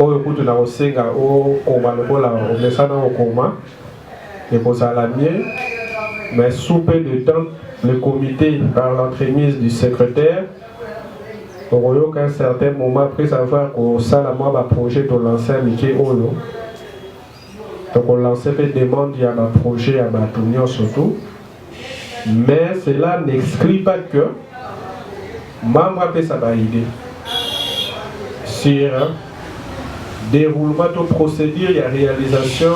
Au écoute de la Rosenga au coma le messana au coma et pour ça la mienne. Mais sous peu de temps, le comité, par l'entremise du secrétaire, au qu'à un certain moment, après savoir qu'au sein de moi, projet de lancer un Mickey Olo. Donc on lançait des demandes, il y a un projet à Batunion surtout. Mais cela n'exclut pas que membre peut sa idée sur déroulement de procédure et réalisation.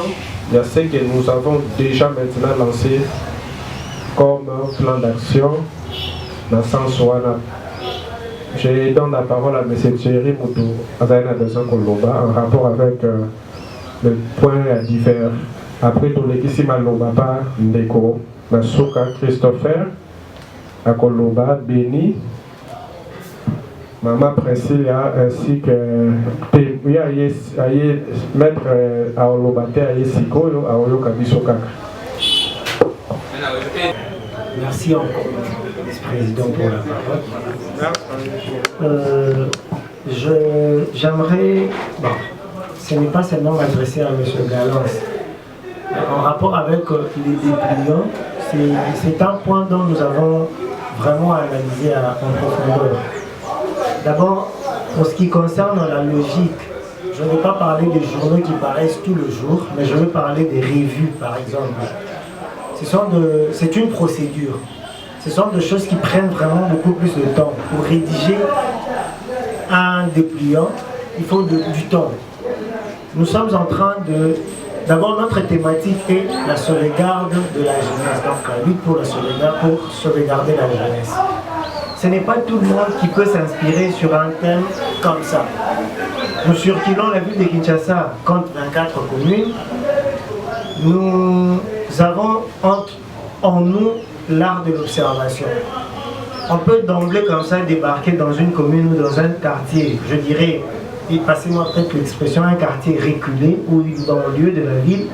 Il y a ce que nous avons déjà maintenant lancé comme plan d'action dans le sens où je donne la parole à M. Thierry Moutou en rapport avec le point divers. Après tout le qui Maloba par Ndeko, Nasuka Christopher, à Koloba, Béni, Maman Priscilla ainsi que maître à Olobate à Yesiko à Oyoka Bisokaka. Merci encore, vice-président, pour la parole. J'aimerais, bon, ce n'est pas seulement m'adresser à M. Galance. En rapport avec les dépliants, c'est un point dont nous avons vraiment analysé en profondeur. D'abord, pour ce qui concerne la logique, je ne vais pas parler des journaux qui paraissent tout le jour, mais je vais parler des revues, par exemple. C'est une procédure. Ce sont des choses qui prennent vraiment beaucoup plus de temps. Pour rédiger un dépliant, il faut du temps. Nous sommes en train de... D'abord, notre thématique est la sauvegarde de la jeunesse. Donc, la lutte pour la sauvegarde, pour sauvegarder la jeunesse. Ce n'est pas tout le monde qui peut s'inspirer sur un thème comme ça. Nous circulons la ville de Kinshasa contre 24 communes. Nous avons en nous l'art de l'observation. On peut d'emblée comme ça débarquer dans une commune ou dans un quartier, je dirais, et passez-moi peut-être l'expression, un quartier reculé ou une banlieue de la ville.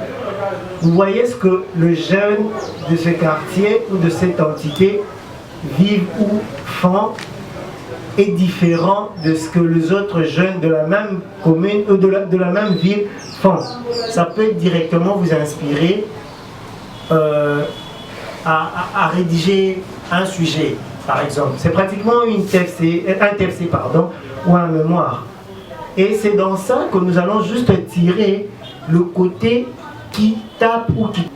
Vous voyez ce que le jeune de ce quartier ou de cette entité vivent ou font est différent de ce que les autres jeunes de la même commune ou de la même ville font. Ça peut directement vous inspirer à rédiger un sujet, par exemple. C'est pratiquement un TFC, ou un mémoire. Et c'est dans ça que nous allons juste tirer le côté qui tape ou qui...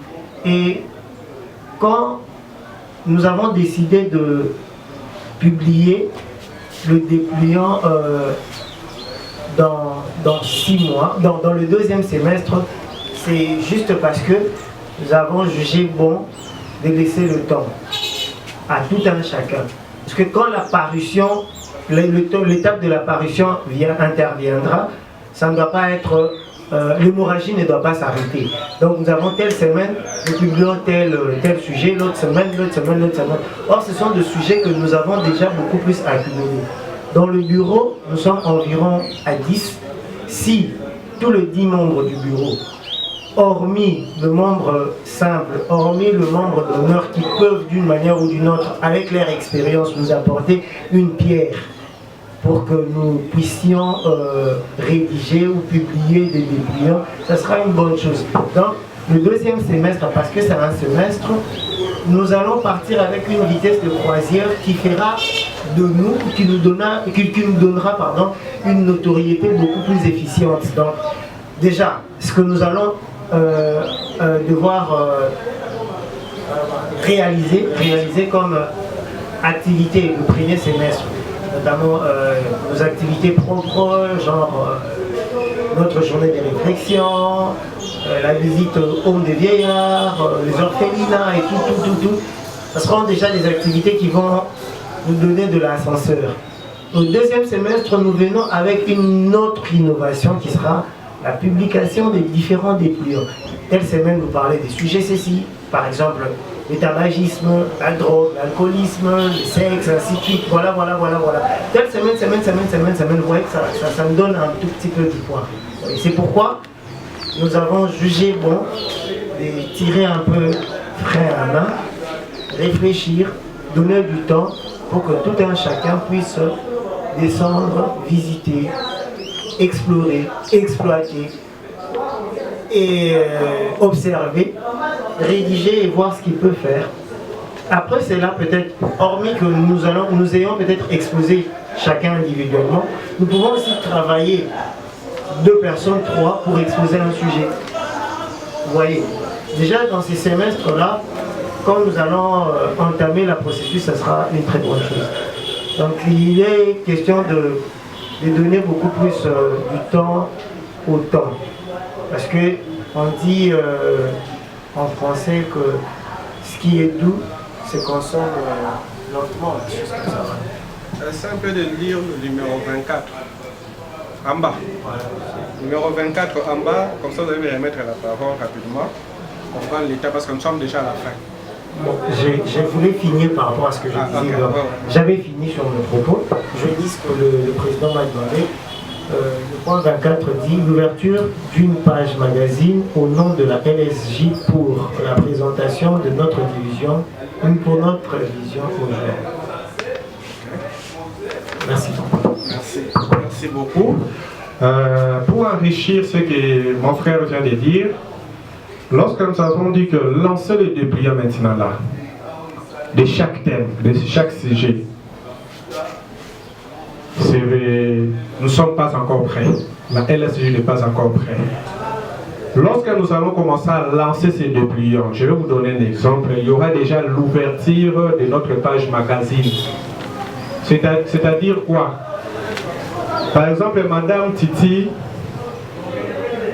Et quand nous avons décidé de publier le dépliant dans 6 mois, dans le 2e semestre, c'est juste parce que nous avons jugé bon de laisser le temps à tout un chacun. Parce que quand la parution, l'étape de la parution interviendra, ça ne doit pas être... l'hémorragie ne doit pas s'arrêter. Donc nous avons telle semaine, nous publions tel sujet, l'autre semaine. Or ce sont des sujets que nous avons déjà beaucoup plus accumulés. Dans le bureau, nous sommes environ à 10. Si tous les 10 membres du bureau, hormis le membre simple, hormis le membre d'honneur qui peuvent d'une manière ou d'une autre, avec leur expérience, nous apporter une pierre pour que nous puissions rédiger ou publier des dépliants, ça sera une bonne chose. Donc, le 2e semestre, parce que c'est un semestre, nous allons partir avec une vitesse de croisière qui fera de nous, qui nous donnera une notoriété beaucoup plus efficiente. Donc, déjà, ce que nous allons devoir réaliser comme activité le 1er semestre, notamment nos activités propres, genre notre journée de réflexion, la visite aux homes des vieillards, les orphelinats et tout. Ce seront déjà des activités qui vont nous donner de l'ascenseur. Au 2e semestre, nous venons avec une autre innovation qui sera la publication des différents dépliants. Telle semaine, vous parlez des sujets ceci, par exemple le tabagisme, la drogue, l'alcoolisme, le sexe, ainsi de suite. Voilà. Telle semaine, vous voyez que ça me donne un tout petit peu du poids. Et c'est pourquoi nous avons jugé bon de tirer un peu frein à main, réfléchir, donner du temps pour que tout un chacun puisse descendre, visiter, explorer, exploiter et observer, rédiger et voir ce qu'il peut faire. Après c'est là peut-être, hormis que nous ayons peut-être exposé chacun individuellement, nous pouvons aussi travailler 2 personnes, 3 pour exposer un sujet. Vous voyez, déjà dans ces semestres-là, quand nous allons entamer la processus, ça sera une très bonne chose. Donc il est question de donner beaucoup plus du temps au temps. Parce que on dit en français que ce qui est doux se consomme lentement. C'est un peu de lire le numéro 24 en bas. Numéro 24 en bas, comme ça vous allez me remettre la parole rapidement. On prend l'état parce que nous sommes déjà à la fin. Bon, je voulais finir par rapport à ce que je disais. Okay. J'avais fini sur mon propos. Je dis ce que le président m'a demandé. Le point 24 dit l'ouverture d'une page magazine au nom de la LSJ pour la présentation de notre division, pour notre vision aujourd'hui. Merci. Merci beaucoup. Pour enrichir ce que mon frère vient de dire, lorsque nous avons dit que lancer le dépliant maintenant là, de chaque thème, de chaque sujet, nous ne sommes pas encore prêts. La LSJ n'est pas encore prête. Lorsque nous allons commencer à lancer ces dépliants, je vais vous donner un exemple. Il y aura déjà l'ouverture de notre page magazine. C'est-à-dire quoi? Par exemple, Madame Titi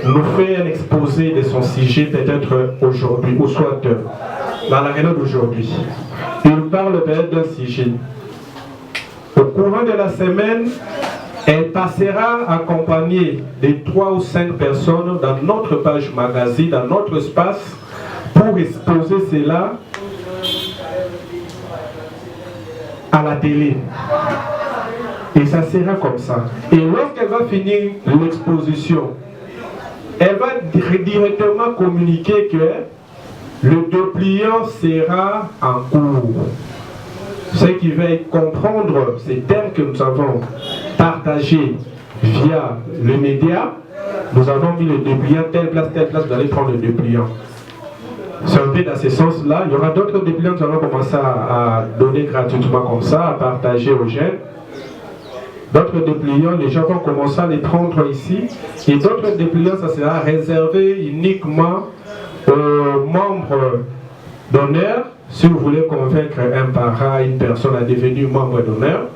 nous fait un exposé de son sujet peut-être aujourd'hui, ou soit dans la réunion d'aujourd'hui. Il parle peut-être d'un sujet. Au courant de la semaine, elle passera accompagnée de 3 ou 5 personnes dans notre page magazine, dans notre espace, pour exposer cela à la télé. Et ça sera comme ça. Et lorsqu'elle va finir l'exposition, elle va directement communiquer que le dépliant sera en cours. Ce qui va comprendre ces thèmes que nous avons partagés via le média, nous avons mis le dépliant, telle place, vous allez prendre le dépliant. C'est un peu dans ce sens-là. Il y aura d'autres dépliants que nous allons commencer à donner gratuitement comme ça, à partager aux jeunes. D'autres dépliants, les gens vont commencer à les prendre ici. Et d'autres dépliants, ça sera réservé uniquement aux membres d'honneur. Si vous voulez convaincre un parent, une personne à devenir membre d'honneur,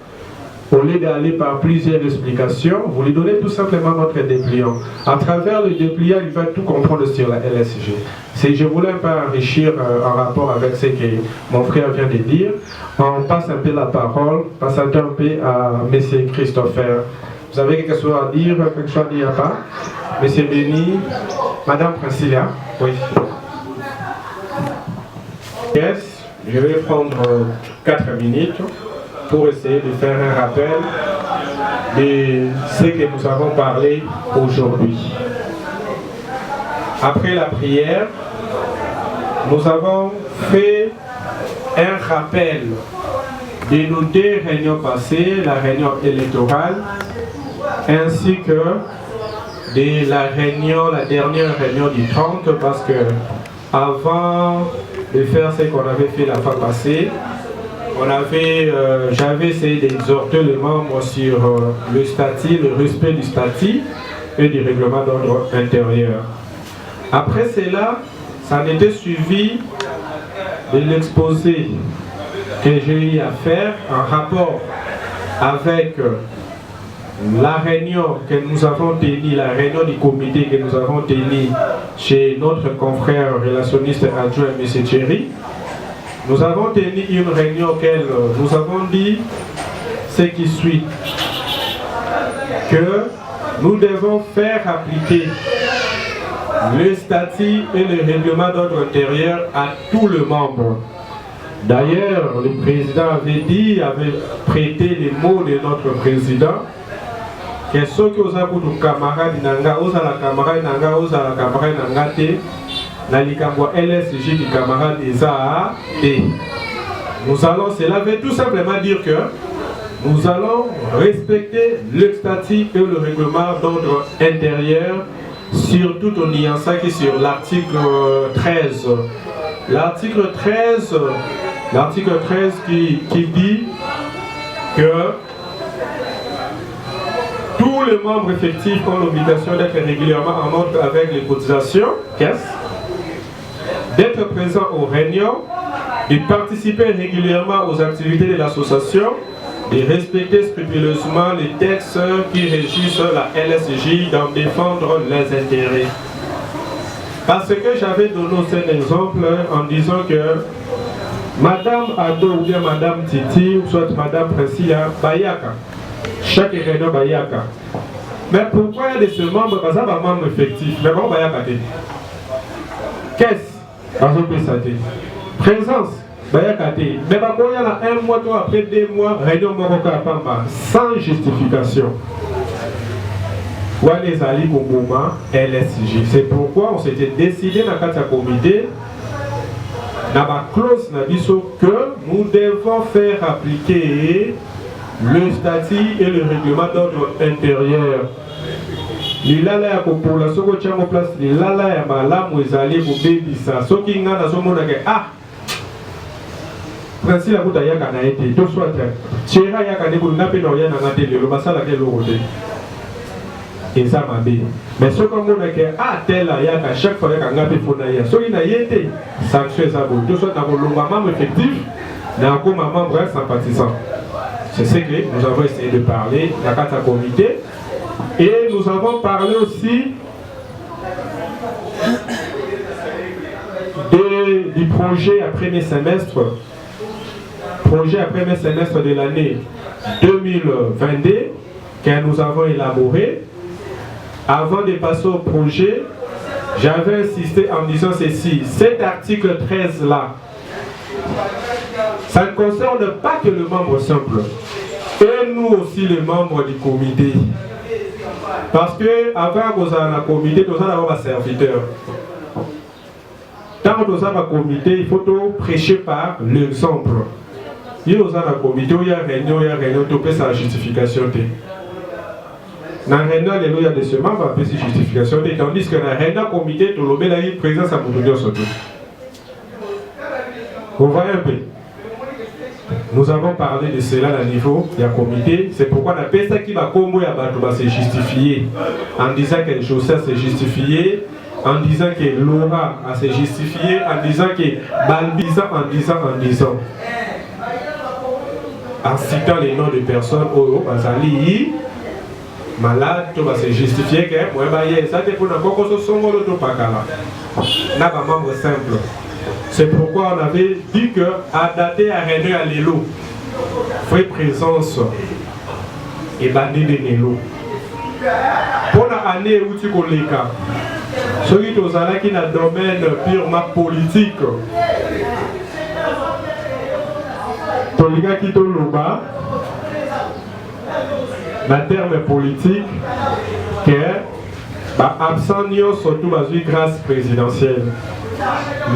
au lieu d'aller par plusieurs explications, vous lui donnez tout simplement notre dépliant. À travers le dépliant, il va tout comprendre sur la LSG. Si je voulais un peu enrichir en rapport avec ce que mon frère vient de dire, on passe un peu la parole, passe un peu à M. Christopher. Vous avez quelque chose à dire, quelque chose à dire pas? M. Béni, Madame Priscilla, oui. Yes, je vais prendre 4 minutes pour essayer de faire un rappel de ce que nous avons parlé aujourd'hui. Après la prière, nous avons fait un rappel de nos 2 réunions passées, la réunion électorale, ainsi que de la dernière réunion du 30, parce que avant de faire ce qu'on avait fait la fois passée, j'avais essayé d'exhorter les membres sur le statut, le respect du statut et du règlement d'ordre intérieur. Après cela, ça a été suivi de l'exposé que j'ai eu à faire en rapport avec la réunion que nous avons tenue, la réunion du comité que nous avons tenue chez notre confrère relationniste adjoint M. Thierry. Nous avons tenu une réunion auquel nous avons dit ce qui suit, que nous devons faire appliquer le statut et le règlement d'ordre intérieur à tout le membre. D'ailleurs, le président avait prêté les mots de notre président, que ceux qui ont des camarades, na likambo LSG du camarade Eza et nous allons, cela veut tout simplement dire que nous allons respecter le statut et le règlement d'ordre intérieur, surtout en niant ça qui est sur l'article 13. L'article 13 qui dit que tous les membres effectifs ont l'obligation d'être régulièrement en ordre avec les cotisations, caisse, d'être présents aux réunions, de participer régulièrement aux activités de l'association, de respecter scrupuleusement les textes qui régissent la LSJ, d'en défendre les intérêts. Parce que j'avais donné aussi un exemple en disant que Madame Ado ou bien Madame Titi, ou soit Madame Priscilla, Bayaka, chaque réunion Bayaka. Mais pourquoi il y a de ce membre, parce que c'est un membre effectif, mais comment Bayaka? Qu'est-ce? Présence, mais il y a un mois, après 2 mois, réunion sans justification. Les alliés au moment LSJ. C'est pourquoi on s'était décidé dans le comité, dans la clause que nous devons faire appliquer le statut et le règlement d'ordre intérieur. Lilala ya population ko tchamo place lilala ya malamu ezali ko bebisa soki nga na somona ke Prince la buta yaka na été to soit tchera yaka ne ko na pe no ya na ngate le basala ke lo rote eza mabe mais soki omona ke tel yaka chaque fois yaka ngape fona ya soki na yete sanction eza bo to soit na kolomba membre effectif na ko membre sympathisant. C'est ce que nous avons essayé de parler dans le comité. Et nous avons parlé aussi du projet à premier semestre de l'année 2022 que nous avons élaboré. Avant de passer au projet, j'avais insisté en disant ceci, cet article 13 là, ça ne concerne pas que le membre simple, et nous aussi les membres du comité. Parce que avant que vous ayez un comité, nous avons un serviteur. Tant que nous avons un comité, il faut tout prêcher par l'exemple. Il y a un comité, il y a une réunion, tout peut sa justification. Dans la réunion, il y a des semaines, il y a une justification. Tandis que dans la réunion comité, tout le monde a une présence à Moutounion surtout. Vous voyez un peu. Nous avons parlé de cela au niveau du comité. C'est pourquoi on appelle ça qui va se justifier en disant que Joseph s'est justifié, en disant que Laura a se justifié, en disant que Balbisa, en disant. En citant les noms de personnes au Bazali, malade, tu vas se justifier que moi, ça dépend de quoi ce sont les autres pakala. N'a pas membre simple. C'est pourquoi on avait dit que à dater à René à l'élo, vraie présence et bandit de l'élo. Pour l'année où tu connais les cas, ceux qui sont là qui ont un domaine purement politique. Toliga qui est le bas, le terme politique, que absent surtout dans une grâce présidentielle.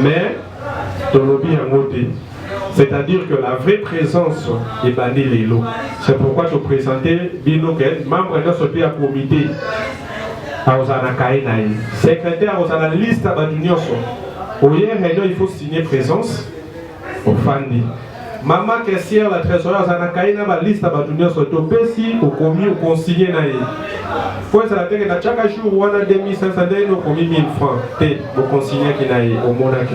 Mais, c'est-à-dire que la vraie présence est bannie les lots. C'est pourquoi je présentais Bino Ken, membre de ce pays à comité, à Osana Kainaï, secrétaire à Osana liste à Badunioso. Il faut signer présence au Fandi. Maman caissière, la trésorière, ça n'a qu'à la liste à Badounia sur le PC ou commis ou consigné. Faut que la tête de chaque jour, on a 2500 ou commis 1000 francs. Pour consigner qui n'a au Monaco.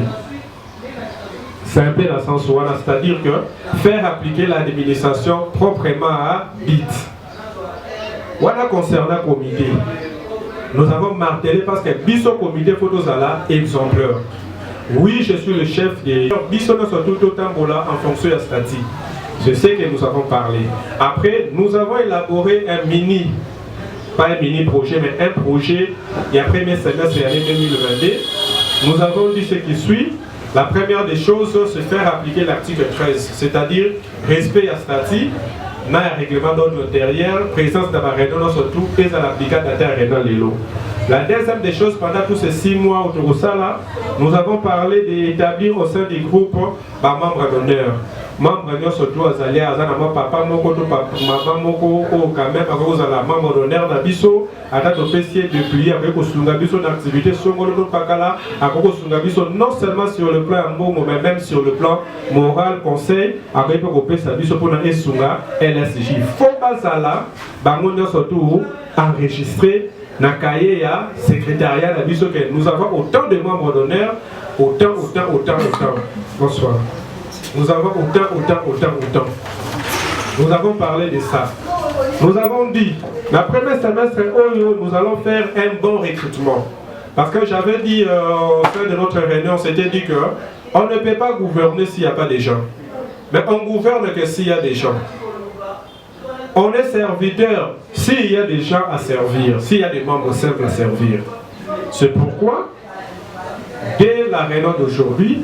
C'est un peu dans le sens où c'est-à-dire que faire appliquer l'administration proprement à BIT. On a concerné le comité. Nous avons martelé parce que Bisso comité Photosala exemplaire. Oui, je suis le chef des Bissona surtout au Tambola en fonction de la statique. Je sais que nous avons parlé. Après, nous avons élaboré un mini, pas un mini projet, mais un projet. Et après mes semestres, l'année 2022, nous avons dit ce qui suit. La première des choses, c'est faire appliquer l'article 13, c'est-à-dire respect à statique, dans le règlement d'ordre intérieur, présence de la réunion surtout, et à l'application de la réunion de l'eau. La deuxième des choses, pendant tous ces 6 mois autour de ça, nous avons parlé d'établir au sein des groupes membres d'honneur. Membres d'honneur surtout à Zali, à Zanama, papa, moko, maman, moko, quand même, à cause de la membre d'honneur, Nabiso, à date officier de plier avec Osungabiso d'activité, Songolo Pakala, à cause Osungabiso, non seulement sur le plan amour, mais même sur le plan moral, conseil, avec Opé Sabiso pour la Esunga, LSJ. Faut pas ça là, Bangonia surtout enregistré. Nakaya, secrétariat, nous avons autant de membres d'honneur, autant. Bonsoir. Nous avons autant. Nous avons parlé de ça. Nous avons dit, la première semestre, nous allons faire un bon recrutement. Parce que j'avais dit au sein de notre réunion, c'était dit qu'on ne peut pas gouverner s'il n'y a pas de gens. Mais on gouverne que s'il y a des gens. On est serviteur s'il y a des gens à servir, s'il y a des membres simples à servir. C'est pourquoi, dès la réunion d'aujourd'hui,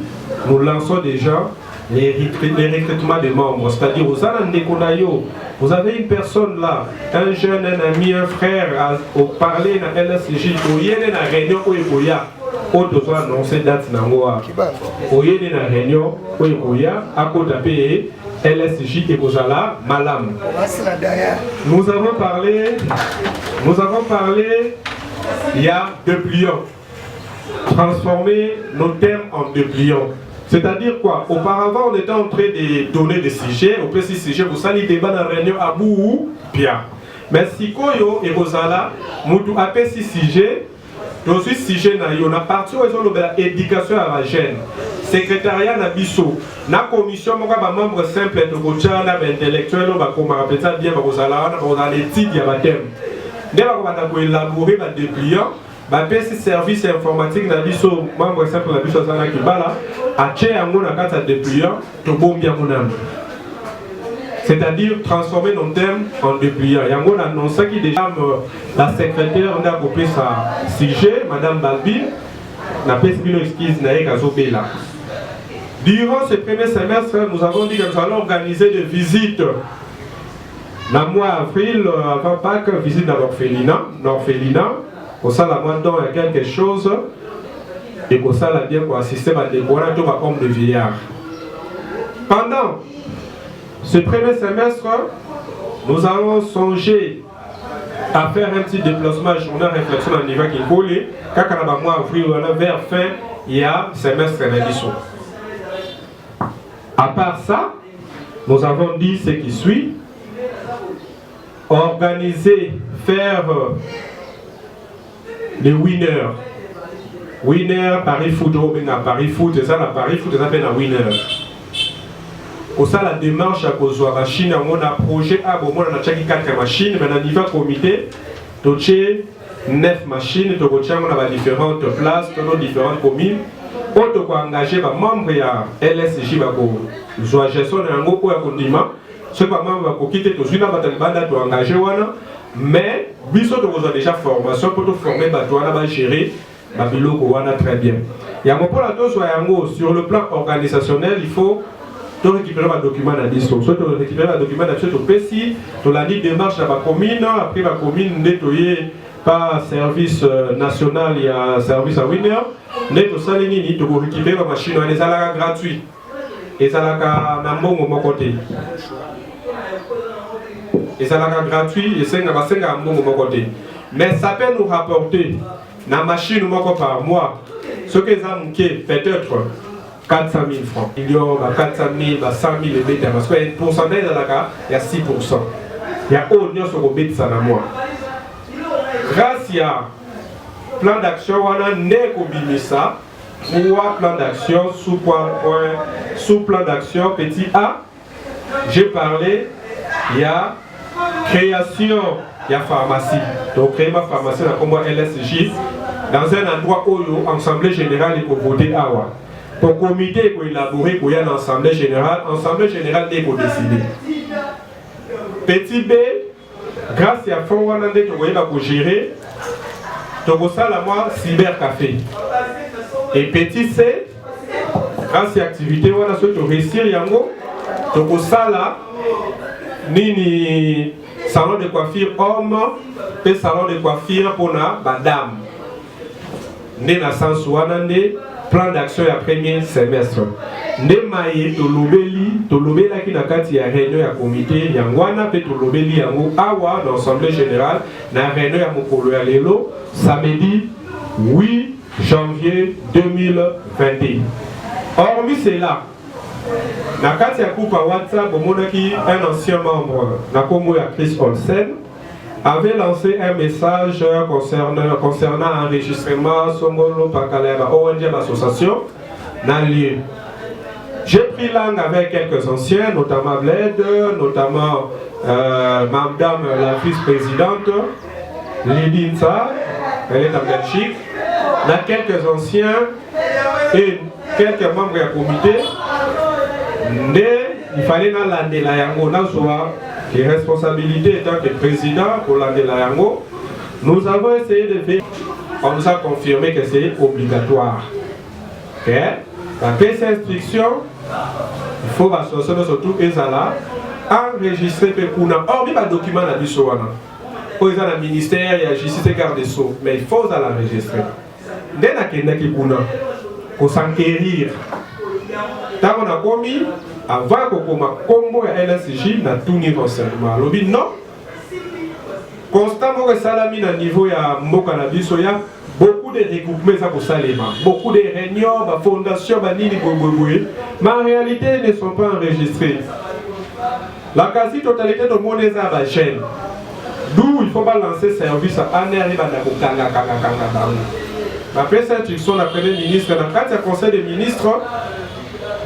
nous lançons déjà les recrutements des membres. C'est-à-dire, vous avez une personne là, un jeune, un ami, un frère, au parler dans LSJ, il y a une réunion où il y a besoin d'annoncer date il y a une réunion où il y a à côté de LSJ et Bozala, Malam. Nous avons parlé, il y a dépliants. Transformer nos thèmes en dépliants. C'est-à-dire quoi? Auparavant, on était en train de donner des sujets. Au petit sujet, vous savez, débat dans la réunion à Bou, bien. Mais si Koyo et Bozala, nous avons ces sujets. Dans ce sujet, on a parti de l'éducation à la jeune. Secrétariat na biso na commission moka ba membre simple de gocha na intellectuel ba ko ma peta bien ba kozala na l'étude ya ba thème de ba ko ba ko élaborer ba dépliant ba pesi service informatique na biso membre simple na biso sana ki bala a che yango na kata dépliant to bombia monam, c'est-à-dire transformer nos thèmes en dépliant. Yango na annonce qui déjà la secrétaire on a copié sa sujet madame Balbi na pesi bino excuse na ekazobela. Durant ce premier semestre, nous avons dit que nous allons organiser des visites. Dans le mois d'avril, avant Pâques, visite dans l'orphelinat. Au sein de la moindre, il y a quelque chose. Et pour ça, la bien pour assister à des hommes de vieillards. Pendant ce premier semestre, nous allons songer à faire un petit déplacement, journée réflexion à niveau qui coule. Quand on a mois d'avril, vers fin, il y a semestre d'édition. À part ça, nous avons dit ce qui suit. Organiser, faire les winners. Winner, Paris Foot, Paris Foot, c'est ça la Paris Foot, ça s'appelle un winner. Au ça la démarche à cause de la machine, on a un projet, on a 4 machines, mais on a niveau comité, on a 9 machines, on a différentes places, dans différentes communes. On a engagé les membres de LSJ, ils ont gestion de un groupe de condiment. Ceux qui ont quitté tout de suite, ils ont engagé, mais ils ont déjà formation pour former, ils ont gérer. Très bien. Il y a un point sur le plan organisationnel, il faut récupérer un document dans l'histoire. Soit récupérer un document dans l'histoire, tu as dit démarche à la commune, après la commune nettoyée par service national, il y a un service à Winner, tu as récupérer la machine, elle est gratuite. Et ça est côté. Et ça est gratuit, et c'est un côté. Mais ça peut nous rapporter. La machine par mois, ce que ça peut-être 400 000 francs. Il y a 400 000, 100 000 et parce que le pourcentage il y a 6%. Il y a autre chose sur le ça dans mois. Grâce à plan d'action, on a ça pour plan d'action sous plan d'action petit A. J'ai parlé, il y a création. Il y a pharmacie. Donc, créer ma pharmacie dans le LSJ dans un endroit où l'Assemblée générale est pour voter à Awa. Pour comité pour élaborer pour y avoir l'Assemblée générale est pour décider. Petit B, grâce à Fonds Rwandais pour gérer, tu as la cybercafé. Et petit C, grâce à l'activité, tu as réussi tu as là, ni salon de coiffure homme et salon de coiffure pour la dame. Né na sens wanande plan d'action ya premier semestre. Né maye to lobela ki na kati ya réunion ya comité yangwana pe to lobeli yango awa dans l'assemblée générale na réunion ya mokolo ya lelo samedi 8 janvier 2021. Hormis cela, na kati ya coupe à WhatsApp, un ancien membre, Nakomo ya Chris Olsen, avait lancé un message concernant l'enregistrement Songolo Pakalera ONG l'association dans le lieu. J'ai pris langue avec quelques anciens, notamment Bled, notamment Madame la vice-présidente Lydie Nsa, elle est en Belgique, dans quelques anciens et quelques membres du comité. Il fallait dans l'Andela Yango, les responsabilités étant que président pour l'Andela Yango, nous avons essayé de faire, on nous a confirmé que c'est obligatoire. Okay? La PC instruction, il faut associer surtout Ezala, enregistrer Pekuna, hormis le document dans l'Issoana. Pour le ministère, il y a justice et garde des sceaux, mais il faut l'enregistrer. Dès pour s'enquérir. Tant qu'on a commis, avant qu'on a commis à LSJ, on a tout niveau renseignement. Lobi non. Constamment que ça l'a mis à niveau ya Mokanabi Soya, beaucoup de regroupements ça pour Salema, beaucoup de réunions, de fondations, mais en réalité ils ne sont pas enregistrés. La quasi-totalité de monde est à la chaîne. D'où il faut pas lancer service à Aner et Badakokanga. Après cette instruction, la première ministre, dans le cadre du conseil des ministres,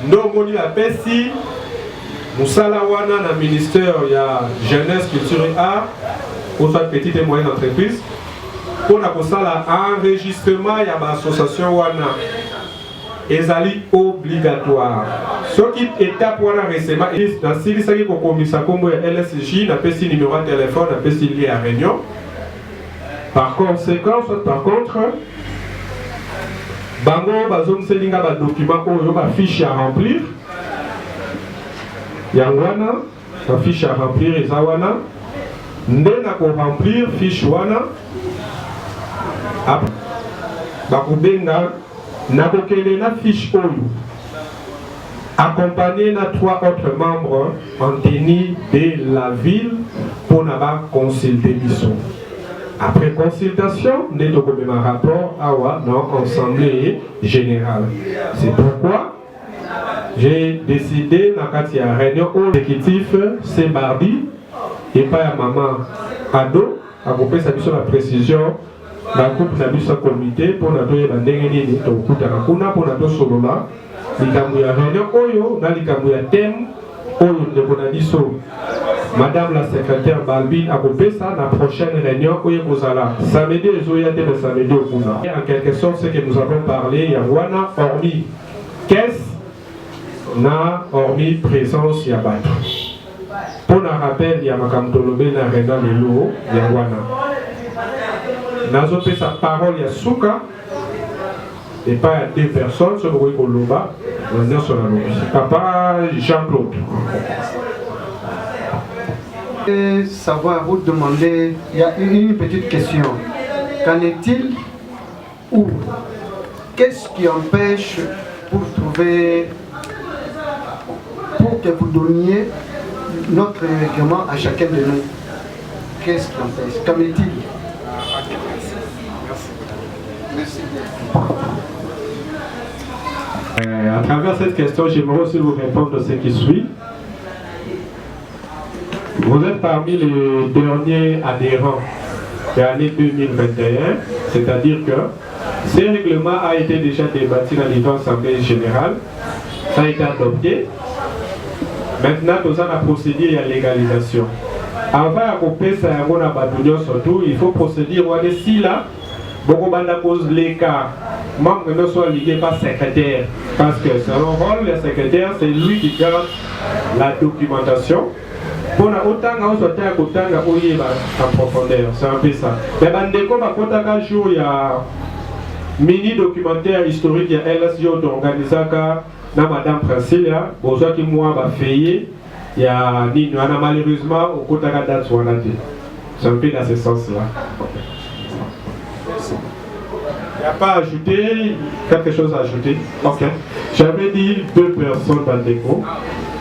nous avons la PSI, Moussalawana, dans le ministère, il y a jeunesse, culture et art, pour soit petite et moyenne entreprise. Pour l'enregistrement, il y a l'association Wana. Ezali obligatoire. Ce qui est étape pour récemment, dans le CILISAGI pour commissaire comme LSJ, n'a pas si numéro de téléphone, n'a pas si lié à réunion. Par conséquent, par contre, bango bazom selinga ba document oyo ba fiche à remplir. Yangwana, ba fiche à remplir ezawana. Ndena ko remplir fiche wana. Après, ba kubenga na kokele na fiche oyo. Accompagné na 3 autres membres en tenue de la ville pour n'a consulter biso. Après consultation, nous avons un rapport à l'Assemblée générale. C'est pourquoi j'ai décidé dans la réunion où l'exécutif c'est mardi et pas à maman ado à couper sa mission la précision dans le groupe de comité pour nous donner la dernière ligne pour nous solola likambo ya réunion oyo na likambo ya thème oyo ndeko na biso madame la secrétaire Balbine a coupé ça la prochaine réunion oyo kozala samedi ezoya te le samedi okuna en quelque sorte ce que nous avons parlé ya wana hormis caisse na hormis présence ya bato pour un rappel ya makambo tolobe na réunion lelo ya wana nazo pe sa parole ya suka et pas à deux personnes, sur le Koloba, on est sur la lobby. Papa Jean-Claude. Savoir vous demander, il y a une petite question. Qu'en est-il ou qu'est-ce qui empêche pour trouver, pour que vous donniez notre règlement à chacun de nous? Qu'est-ce qui empêche? Qu'en est-il? Merci. À travers cette question, j'aimerais aussi vous répondre de ce qui suit. Vous êtes parmi les derniers adhérents de l'année 2021, c'est-à-dire que ce règlement a été déjà débattu dans l'Assemblée générale, ça a été adopté. Maintenant, nous avons la procédure et la légalisation. Avant de couper ça, surtout, il faut procéder si là. Beaucoup de cause les cas, membres ne soient liés par secrétaire, parce que selon rôle, le secrétaire, c'est lui qui garde la documentation. Pour autant qu'on soit en profondeur, c'est un peu ça. Mais quand jour, il y a mini documentaire historique, il y a LSJ organisé na Madame Pracilia, besoin qui moi va payer, il y a malheureusement au côté de date c'est un peu dans ce sens-là. Il n'y a pas à ajouter, quelque chose à ajouter. Ok. J'avais dit deux personnes dans le déco.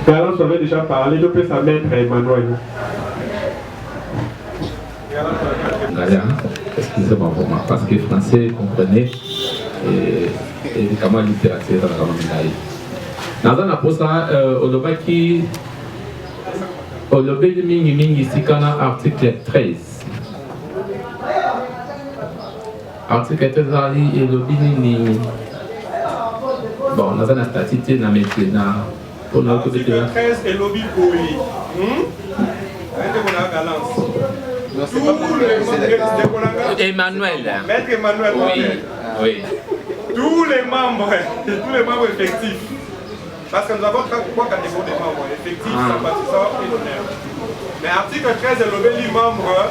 Carlos avait déjà parlé, deux personnes à mettre Emmanuel. Excusez-moi vraiment, parce que français comprenez et comment littérature dans la langue. Dans la pose au Lobaki, au Lobé de Mingi ici, quand on a article 13. Article 13 et le bini. Bon, on a un statut dans maintenant. Article 13 et lobby oui. Emmanuel. Maître Emmanuel. Oui. Oui. Tous les membres effectifs. Parce que nous avons trois catégories de membres effectifs, sympathisants et d'honneur. Mais article 13 et lobby membres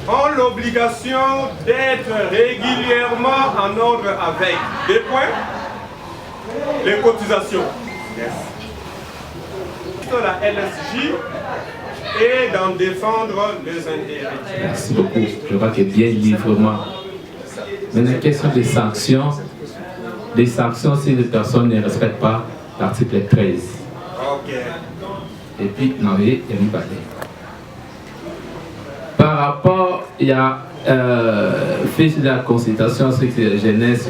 ont l'obligation d'être régulièrement en ordre avec des points, les cotisations. Yes. La LSJ et d'en défendre les intérêts. Merci beaucoup. Je crois que bien librement. Maintenant, question des sanctions. Des sanctions si les personnes ne respectent pas l'article 13. Ok. Et puis, non, il y a une partie. Par rapport, il y a fait de la consultation sur la jeunesse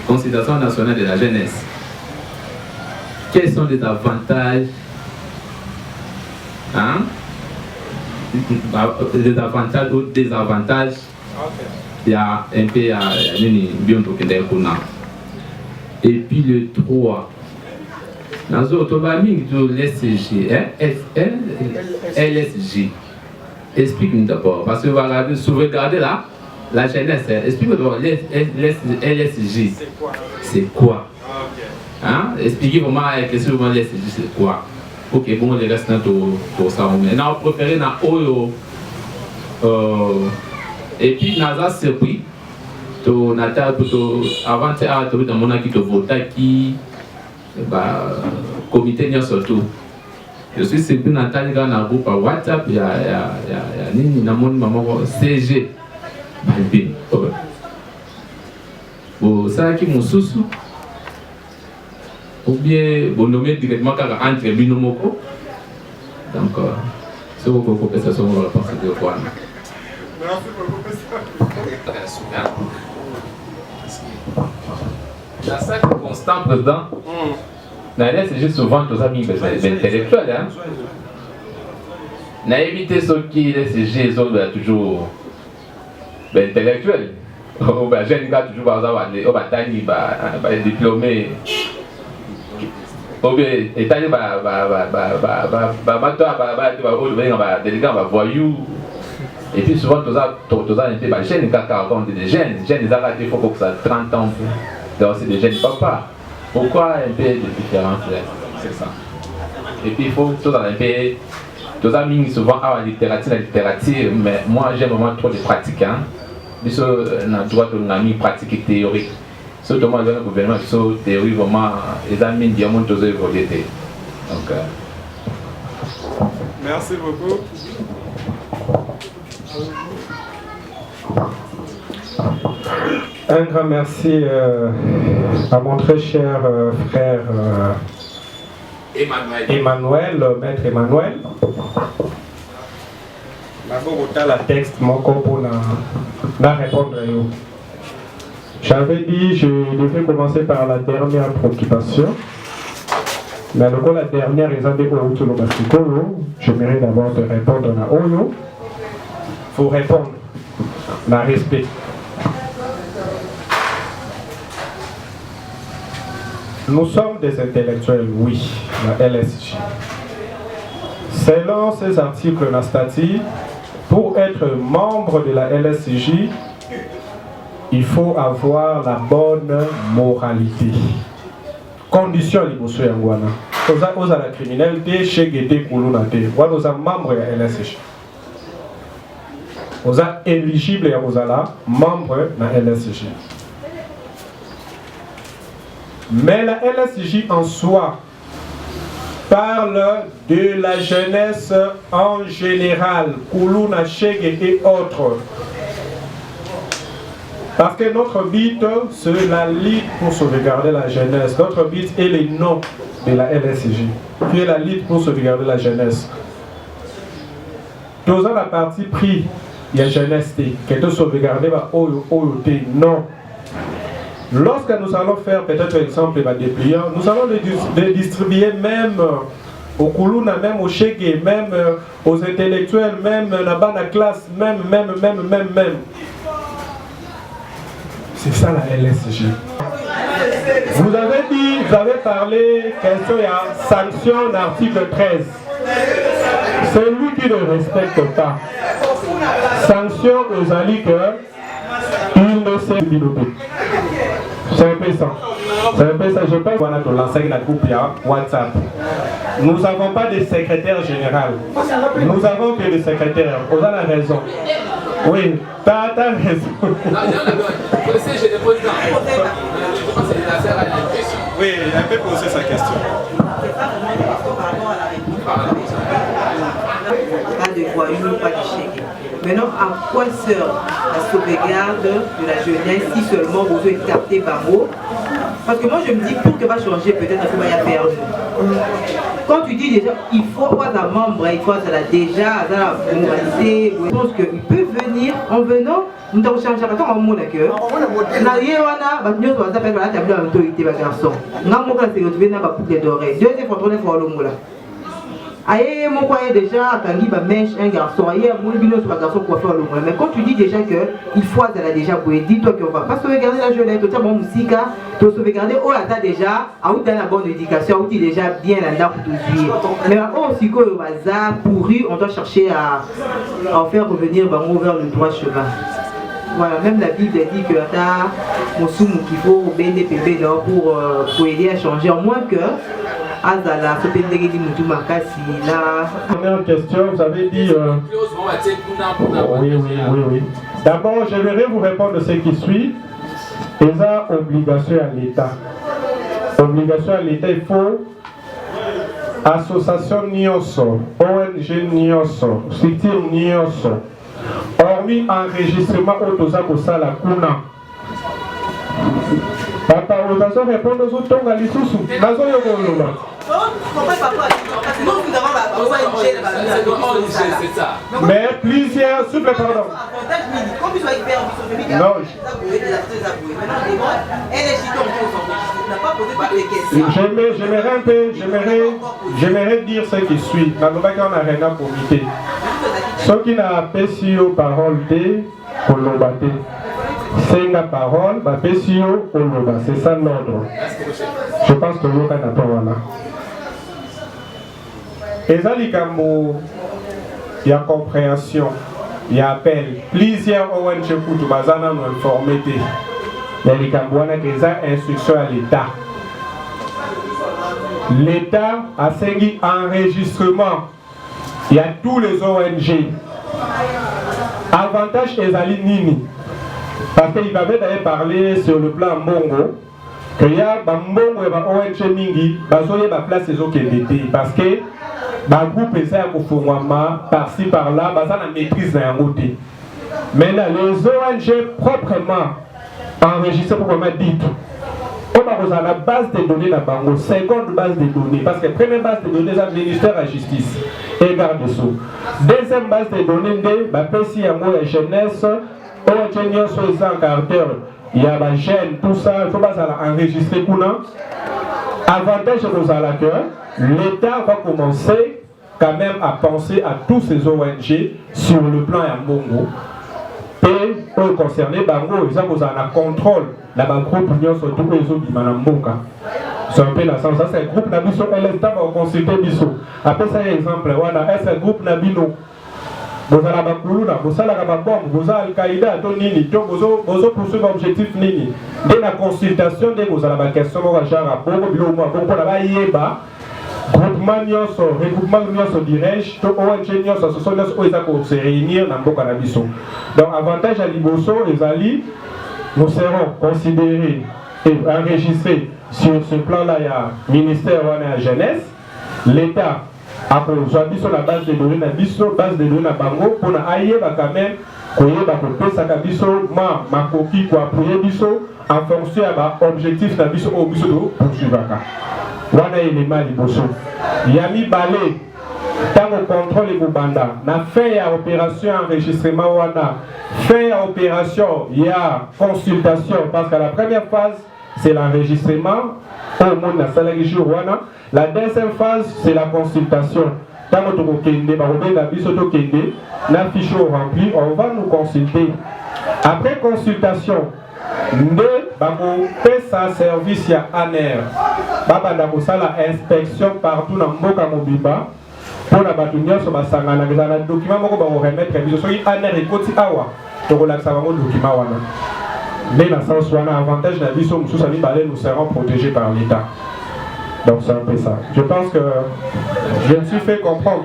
consultation nationale de la jeunesse. Quels sont les avantages les avantages ou désavantages? Il y a un peu et puis le 3. Dans le LSJ. Explique-nous d'abord, parce que voilà, sauvegarder là, la jeunesse, explique-nous d'abord, LSJ. C'est quoi? Hein? Expliquez vraiment avec les LSJ, c'est quoi? Ok, bon, les restes pour ça. Maintenant, on préfère dans Oyo. Et puis, Naza surpris. Avant de mon qui te vote qui comité n'y a surtout. Je suis surpris Nathalie dans un groupe à WhatsApp, il y a mon maman CG. Bon, ça qui mon sous ou bien bon nommer directement car entre binomoko. Donc, c'est vos compétences, on va penser de quoi. Merci La sac constant, président, C'est juste souvent tous amis intellectuels. Hein. N'a évité ceux qui les autres toujours intellectuels. Au jeune gars toujours par exemple au bataille diplômé. Au bien étalé voyou. Et puis souvent tous ça un peu jeunes caca comme des jeunes il faut que ça 30 ans. Donc c'est des jeunes papa. Pourquoi un peu de différence là? C'est ça. Et puis il faut tout un peu. Tous amis souvent à la littérature, mais moi j'aime vraiment trop de pratiques. Hein. Parce que on a droit de l'ami pratique et théorique. Surtout moi dans le gouvernement, sur théorie vraiment, les amis diamant tous évoluer. Donc. Merci beaucoup. Un grand merci à mon très cher frère Emmanuel, maître Emmanuel. D'abord, la texte, mon corps pour répondre à vous. J'avais dit, je devais commencer par la dernière préoccupation. Mais alors, la dernière, j'aimerais d'abord te répondre à Oyo. Il faut répondre à respect. Nous sommes des intellectuels, oui, la LSJ. Selon ces articles dans la statut, pour être membre de la LSJ, il faut avoir la bonne moralité. Condition liboso yangwana. Oza la criminalité chez Gété Koulounate. Vous êtes membre de la LSJ. Vous êtes éligible et vous êtes membre de la LSJ. Mais la LSJ en soi parle de la jeunesse en général, Koulouna, Chege et autres. Parce que notre but, c'est la lutte pour sauvegarder la jeunesse. Notre but est le nom de la LSJ, qui est la lutte pour sauvegarder la jeunesse. Dans la partie pris, il y a jeunesse qui est sauvegardée par OOT. Non. Lorsque nous allons faire peut-être exemple des dépliants, nous allons les distribuer même au Koulouna, même au Chege, même aux intellectuels, même dans la classe, même. C'est ça la LSJ. Vous avez dit, vous avez parlé, question il y a sanction d'article 13. Celui qui ne respecte pas, sanction aux alliés il ne sait pas. C'est un peu ça. C'est un peu ça. Je pense qu'on a de l'enseigne la groupe WhatsApp. Nous n'avons pas de secrétaire général. Nous avons que des secrétaires. Vous avez la raison. Oui, tu as raison. Oui, elle peut poser sa question. Pas de voyous, pas de chèque. Maintenant, à quoi sert la sauvegarde de la jeunesse si seulement vous êtes capté par mot? Parce que moi je me dis, pour que va changer, peut-être il faut y faire. Quand tu dis déjà, il faut avoir un membre, il faut ça déjà, ça moralisé, je pense qu'il peut venir en venant, nous avons changé à temps en monde que. Nous avons fait la table d'autorité, garçon. Nous avons retrouvé dans la boucle d'oreille. Deuxième fois, on est pour l'homme. Aïe, mon coin déjà, Tanguy va mèche un garçon. Aïe, mon bino sur un garçon pour faire le moins. Mais quand tu dis déjà qu'il faut être déjà pour dis-toi qu'on va pas sauvegarder la jeunesse, tu as mon musique, tu vas sauvegarder, oh là, tu as déjà, à où tu as la bonne éducation, où tu es déjà bien là-dedans pour te suivre. Mais aussi, quand le bazar pourri, on doit chercher à en faire revenir vers le droit chemin. Voilà, même la Bible dit que tu as mon soum qu'il faut BNPB pour aider à changer, en moins que. Première question, vous avez dit. Oui. D'abord, j'aimerais vous répondre de ce qui suit. Il y a obligation à l'État. Obligation à l'État, il faut association Nioso, ONG Nioso, structure Nioso, hormis enregistrement au Tosakosala Kuna. Papa, vous allez répondre aux autres à l'issue. Mais plusieurs, s'il vous plaît, pardon. Non. J'aimerais un peu, j'aimerais dire ce qui suit. Dans le bac, on a rien à comité. Ce qui n'a pas si aux paroles pour le battre. C'est la parole, ma pessio ou l'oba. C'est ça l'ordre. Je pense que l'oba n'a pas voilà. Et ça, il y a compréhension, il y a appel. Plusieurs ONG pour bazana nous informer. Mais il y a instruction à l'État. L'État a signé enregistrement. Il y a tous les ONG. Avantage Ezali Nini. Parce qu'il m'avait d'ailleurs parlé sur le plan Mbongo, qu'il y a des Mbongo et des ONG Mingi, qui ont place des autres d'été. Parce que les groupes essaient de par-ci par-là, ils ont la maîtrise d'un côté. Mais là, les ONG proprement enregistrées, proprement dites, on a la base de données dans Bango, seconde base de données, parce que la première base de données, c'est le ministère de la Justice et garde des Sceaux. Deuxième base de données, c'est la PCI, la jeunesse. Il y a la gêne, tout ça, il ne faut pas enregistrer. Avantage que l'État va commencer quand même à penser à tous ces ONG sur le plan Yambongo. Et pour concerner Bango, ils ont un contrôle. La groupe Union surtout les autres du Manamboka. C'est un peu la sens. Ça, c'est un groupe Nabiso. L'État va consulter Biso. Après ça, exemple, voilà, c'est un groupe Nabino. Vous avez la Bakuluna, vous avez la bombe, vous avez Al-Qaïda, vous poursuivre l'objectif Nini. Dès la consultation, dès que vous avez la question, vous avez groupement Nyonso, regroupement Nyonso dirais-je, ONG Nyonso, ce sont les ONG qui se réunir dans le Canabiso. Donc, avantage à Liboso, les alliés, nous serons considérés et enregistrés sur ce plan-là. Il y a le ministère de la Jeunesse, l'État. Après, sur la base de données, la base de données à Bango, pour ailler quand même, pour ma coquille, pour appuyer en fonction de l'objectif de l'objectif de poursuivre. Wana élément liboso. Yami balé. Tant au contrôle et banda. Na fait à opération enregistrement wana. Fait à opération, il y a consultation parce que la première phase c'est l'enregistrement. Au monde na salari jour wana. La deuxième phase c'est la consultation. Tant au toko kende, barobe gabiso to kende, na fichier rempli, on va nous consulter. Après consultation, nous fait sa service à ANER. Baba la inspection partout dans Mboka Mobimba. Pour la batunia sur ma sangana, les documents vont remettre. Ils sont ANER et Koti Awa. Tu relaxes avant le document. Mais dans le sens où on a avantage de la vie, nous serons protégés par l'État. Donc c'est un peu ça. Je pense que je me suis fait comprendre.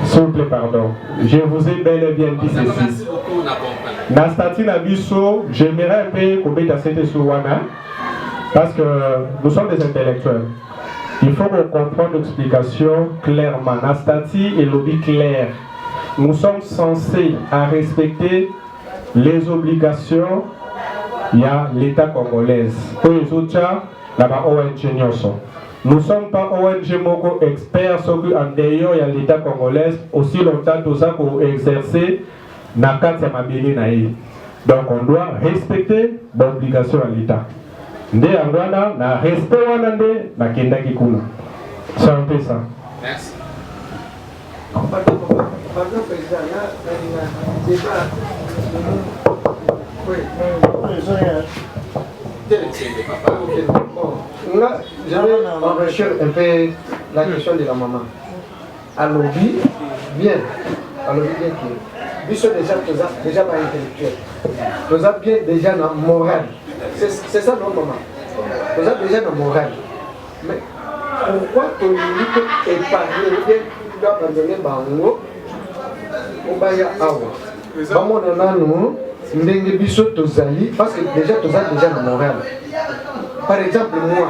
S'il vous plaît, pardon. Je vous ai bel et bien dit ceci. Nastati Nabiso, j'aimerais un peu qu'on mette à cette sur Wana. Parce que nous sommes des intellectuels. Il faut qu'on comprenne l'explication clairement. Nastati est lobby clair. Nous sommes censés à respecter les obligations. Il y a l'État congolais. Pour les autres, là-bas, ONG Nyonso. Nous ne sommes pas ONG Moko experts, sauf qu'en dehors, il y a l'État congolais. Aussi longtemps, tout ça pour exercer Nakat Yamabili Naï. Donc, on doit respecter l'obligation à l'État. Nde Angwana, na respect Wanande, na Kenda Kikuna. C'est un peu ça. Merci. Pardon, président, là, je vais enrichir un peu la question de la maman. À lobby, bien. À lobby, bien qui. Nous sommes déjà pas intellectuels. Nous sommes bien déjà dans le moral. C'est ça, non, maman. Nous sommes déjà dans le moral. Mais pourquoi tu peux épargner, bien, tu dois abandonner Bango au Baya Awa? Maman, on a nous. Ndenge biso tozali parce que déjà tozali déjà dans moral. Par exemple moi,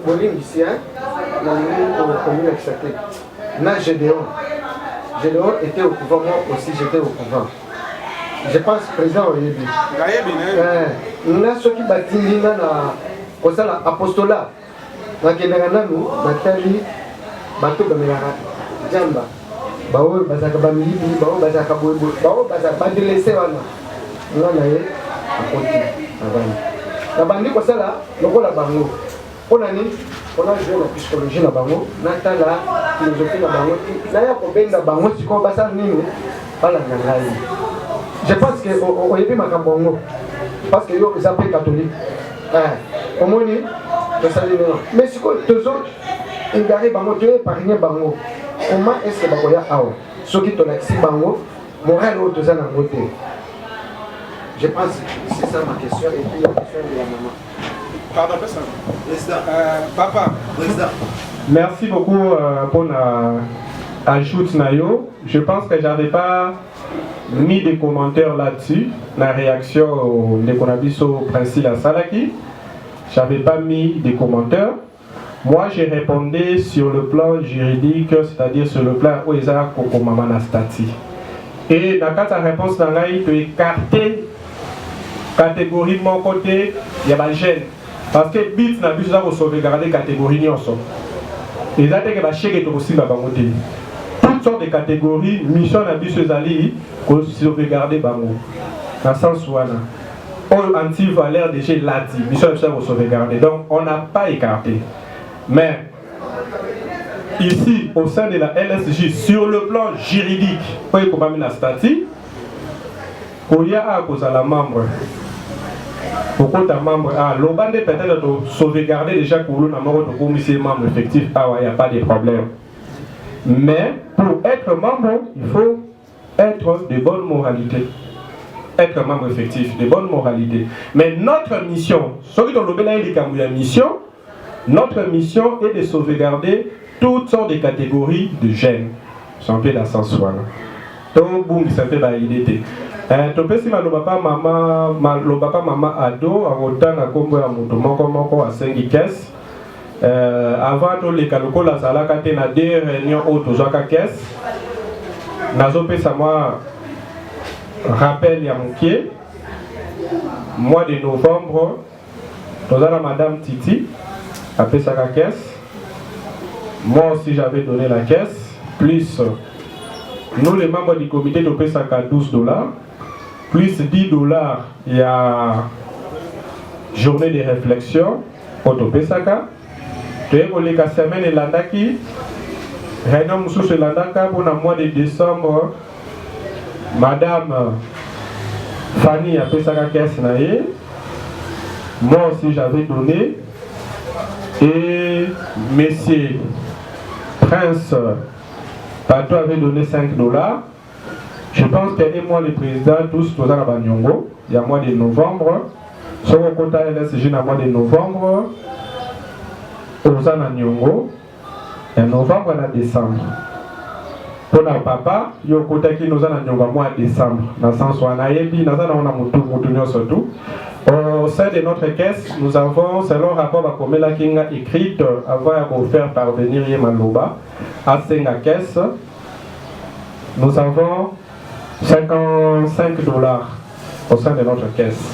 Bolingicien, dans le commune Exaté, na Gédéon était au pouvoir, moi aussi j'étais au pouvoir. Je pense président Oyebi. Nous avons ceux qui bâtissent na apostolat. nakendaka nanu natali bato bamelaka jamba bao bazalaka bamilibi bao bazalaka boyeboye bao bazalaka badelese wana nga na ye akoti nabandi kosala lokola bango mpona nini mpona jeu na psychologie na bango natala philosophie na bango naya kobenga bango sikoyo basala nini balanda ngai je pense que oyebi makambo yango parce que yo eza mpe catholique omoni tosali nino mais sikoyo tozo egare bango toyepargne bango comment est-ce que bakoya awa soki tolakisi bango morale oyo toza nango te. Je pense que c'est ça ma question et puis la question de la maman. Pardon, Président. Papa. Président. Merci beaucoup pour l'ajout Nayo. Je pense que j'avais pas mis des commentaires là-dessus. La réaction de Konabiso Priscilla Salaki. J'avais pas mis des commentaires. Moi, j'ai répondu sur le plan juridique, c'est-à-dire sur le plan où ils ont Kokomamana Stati. Et dans ta réponse, tu es écarté catégorie de mon côté, il y a des gènes. Parce que bit n'a plus besoin de sauvegarder catégorie nyonso. Et ça c'est que la chèque est aussi là-bas. Toutes sortes de catégories, mission n'a plus besoin de sauvegarder bango. Dans le sens où on anti-valeur déjà l'a dit, mission n'a plus besoin de sauvegarder. Donc on n'a pas écarté. Mais ici, au sein de la LSJ, sur le plan juridique, pour y comprendre la statut, il y a à cause de la membre. Pourquoi ta membre l'obande peut-être de sauvegarder déjà pour le membre effectif, il n'y a pas de problème. Mais pour être membre, il faut être de bonne moralité. Être membre effectif, de bonne moralité. Mais notre mission, notre mission est de sauvegarder toutes sortes de catégories de gènes. C'est un peu dans ce sens-là. Donc, boum, ça fait validité. Topesi malobapa mama ado akotanga kombo ya moto moko asengi caisse avant to leka lokola zalaka te na deux réunions oyo tozwaka caisse nazopesa mwa rappel ya mokie mois de novembre tozala madame Titi apesaka caisse, moi aussi j'avais donné la caisse plus nous les membres du comité topesaka $12 plus $10, il y a journée de réflexion, Otopesaka. Tu es pour les semaine et l'andaki, réunion Moussous et l'andaka pour le mois de décembre, Madame Fanny a Pesaka Kesnaye, moi aussi j'avais donné, et Monsieur Prince Pato avait donné $5. Je pense que moi, le président, tous, il y a mois de novembre. Si on compte à LSG, mois de novembre, aux Nyongo, et novembre à décembre. Pour notre papa, il y a un côté qui nous a mois de décembre. Dans le sens où on a surtout. Au sein de notre caisse, nous avons, selon le rapport à Komela Kinga écrit, avant de faire parvenir Yemaloba, à Senga caisse, nous avons $55 au sein de notre caisse.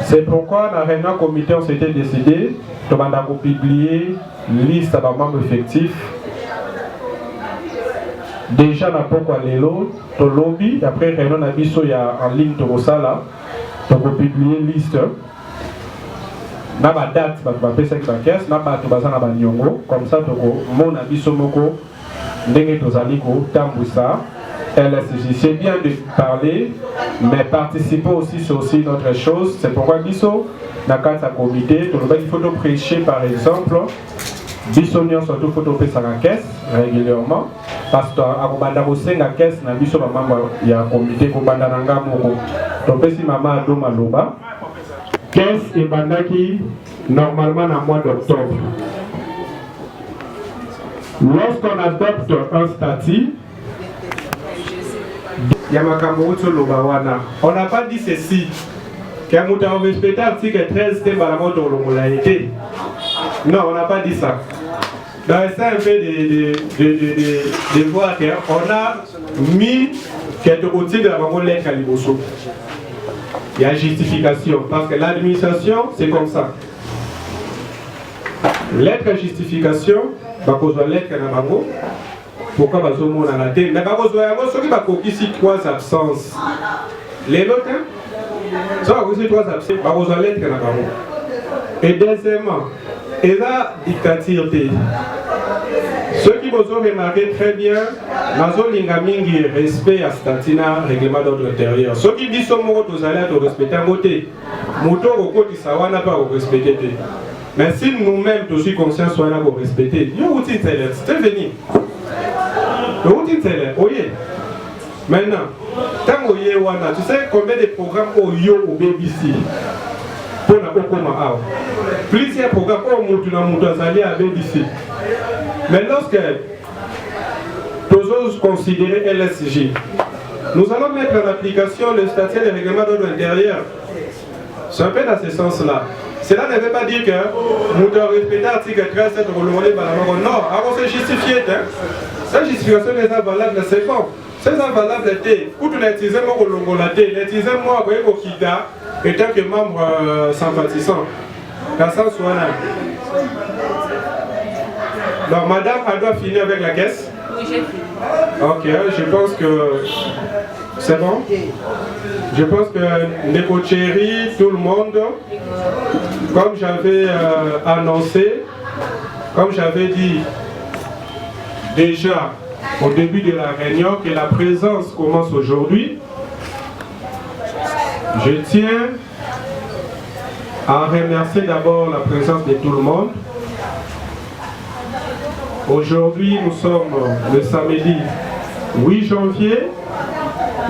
C'est pourquoi dans la réunion comité on s'était décidé de publier liste de membres effectifs. Déjà dans pourquoi les lots, le lobby, après réunion abisso il y a en ligne de Rosala, de publier liste. Na ba date ba pesa ki ba caisse, na ba to bazana ba nyongo, comme ça to mon abisso moko ndenge tozali ko tambusa. LSJ, c'est bien de parler, mais participer aussi, c'est aussi une autre chose. C'est pourquoi Bisso, dans le comité, il faut prêcher par exemple, Bisso, surtout, il faut faire sa caisse régulièrement. Parce que à la caisse, il y a un comité qui est maman ado maloba. Caisse et bandaki, normalement, dans le mois d'octobre. Lorsqu'on adopte un statut, on n'a pas dit ceci. Non, on n'a pas dit ça. Dans le sens de voir qu'on a mis quelque chose de la banque Caliboso. Il y a justification parce que l'administration c'est comme ça. lettre justification, bakozwa lettre na bango. Pourquoi bazomona na te? Mais bakozwa yango soki bakokisi 3 absences. Les autres, ça bakokisi 3 absences, bakozwa lettre na bango. Et deuxièmement, et la dictature te. Ceux qui vous ont remarqué très bien, nazo linga mingi respect à statina règlement d'ordre intérieur. Ceux qui disent que vous allez être respecté en côté, moto au côté ça va pas vous respecter. Mais si nous-mêmes tous sommes conscients soit là vous respecter, yo outil télé, c'est venu. Le outil télé, oyez. Maintenant, tant oyez wana, tu sais combien de programmes au yo au BBC pour na okoma plusieurs programmes au mutu na mutu azali à BBC. Mais lorsque nous osons considérer LSJ, nous allons mettre en application le statut de règlement d'ordre intérieur. C'est un peu dans ce sens-là. Cela ne veut pas dire que nous devons respecter l'article 13 de l'Olomone. Non, avant c'est justifié. Cette justification n'est pas valable, c'est bon. C'est pas valable, où tu l'utilises moi au Longolaté, l'utilises moi au Kita, étant que membre sympathisant. Dans ce sens-là. Donc, madame, elle doit finir avec la caisse? Oui, j'ai fini. Ok, je pense que c'est bon. Je pense que Neko Chéri, tout le monde, comme j'avais annoncé, comme j'avais dit déjà au début de la réunion, que la présence commence aujourd'hui, je tiens à remercier d'abord la présence de tout le monde. Aujourd'hui, nous sommes le samedi 8 janvier.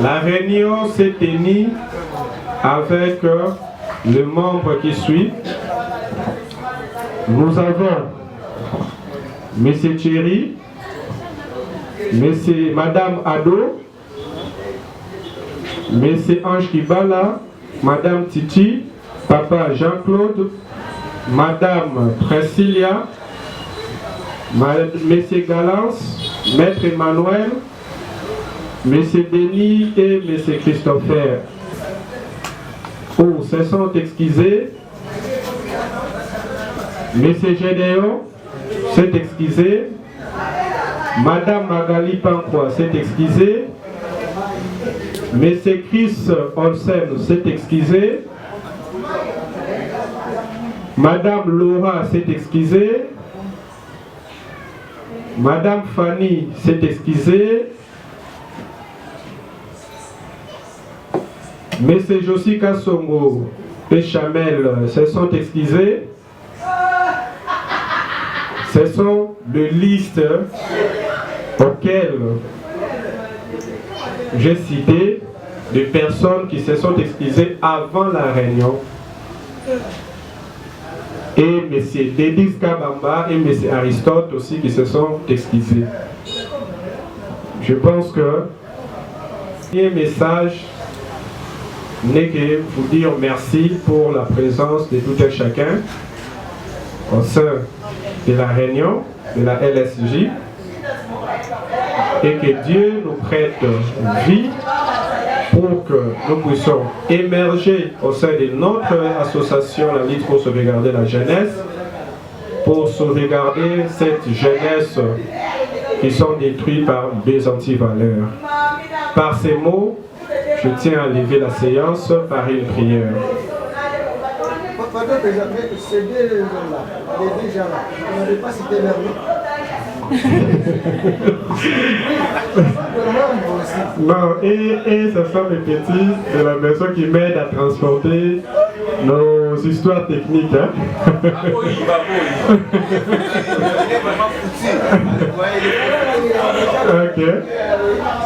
La réunion s'est tenue avec le membre qui suit. Nous avons M. Thierry, Madame Ado, M. Ange Kibala, Madame Titi, Papa Jean-Claude, Madame Priscilla, Monsieur Galance, Maître Emmanuel, Monsieur Denis et Monsieur Christopher. Se sont excusés. Monsieur Gédéon s'est excusé. Madame Magali Pankwa s'est excusée. Monsieur Chris Olsen s'est excusé. Madame Laura s'est excusée. Madame Fanny s'est excusée. Monsieur Josi Kassongo et Chamel se sont excusés. Ce sont des listes auxquelles j'ai cité des personnes qui se sont excusées avant la réunion. Et M. Dédis Kabamba et M. Aristote aussi qui se sont excusés. Je pense que le premier message n'est que vous dire merci pour la présence de tout un chacun au sein de la réunion de la LSJ et que Dieu nous prête vie pour que nous puissions émerger au sein de notre association, la Ligue pour sauvegarder la jeunesse, pour sauvegarder cette jeunesse qui sont détruits par des antivaleurs. Par ces mots, je tiens à lever la séance par une prière. Pardon, ces deux gens-là, les deux gens-là, vous n'avez pas cité leur nom. Non, et ce sont les petits de la maison qui m'aident à transporter nos histoires techniques. Hein? Ok,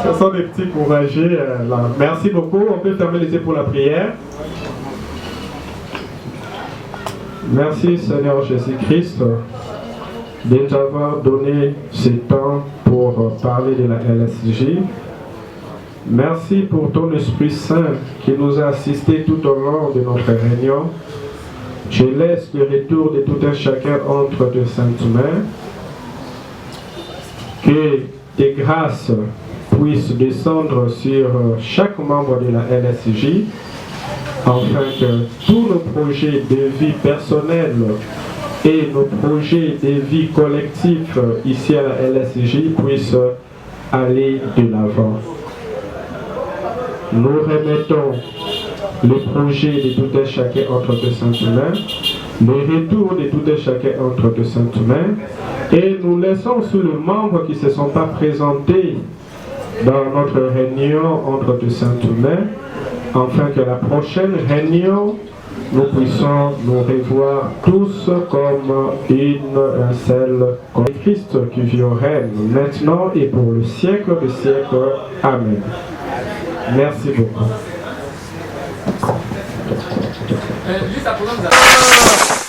ce sont des petits courageux là. Merci beaucoup, on peut fermer les yeux pour la prière. Merci Seigneur Jésus-Christ de nous avoir donné ce temps pour parler de la LSJ. Merci pour ton Esprit Saint qui nous a assistés tout au long de notre réunion. Je laisse le retour de tout un chacun entre de saintes mains. Que tes grâces puissent descendre sur chaque membre de la LSJ afin que tous nos projets de vie personnelle et nos projets de vie collectifs ici à la LSJ puissent aller de l'avant. Nous remettons le projet de tout un chacun entre de Saint-Humain, le retour de tout un chacun entre de Saint-Humain, et nous laissons sous les membres qui ne se sont pas présentés dans notre réunion entre de Saint-Humain, afin que la prochaine réunion, nous puissions nous revoir tous comme un seul Christ qui vit au règne maintenant et pour le siècle des siècles. Amen. Merci beaucoup. Juste à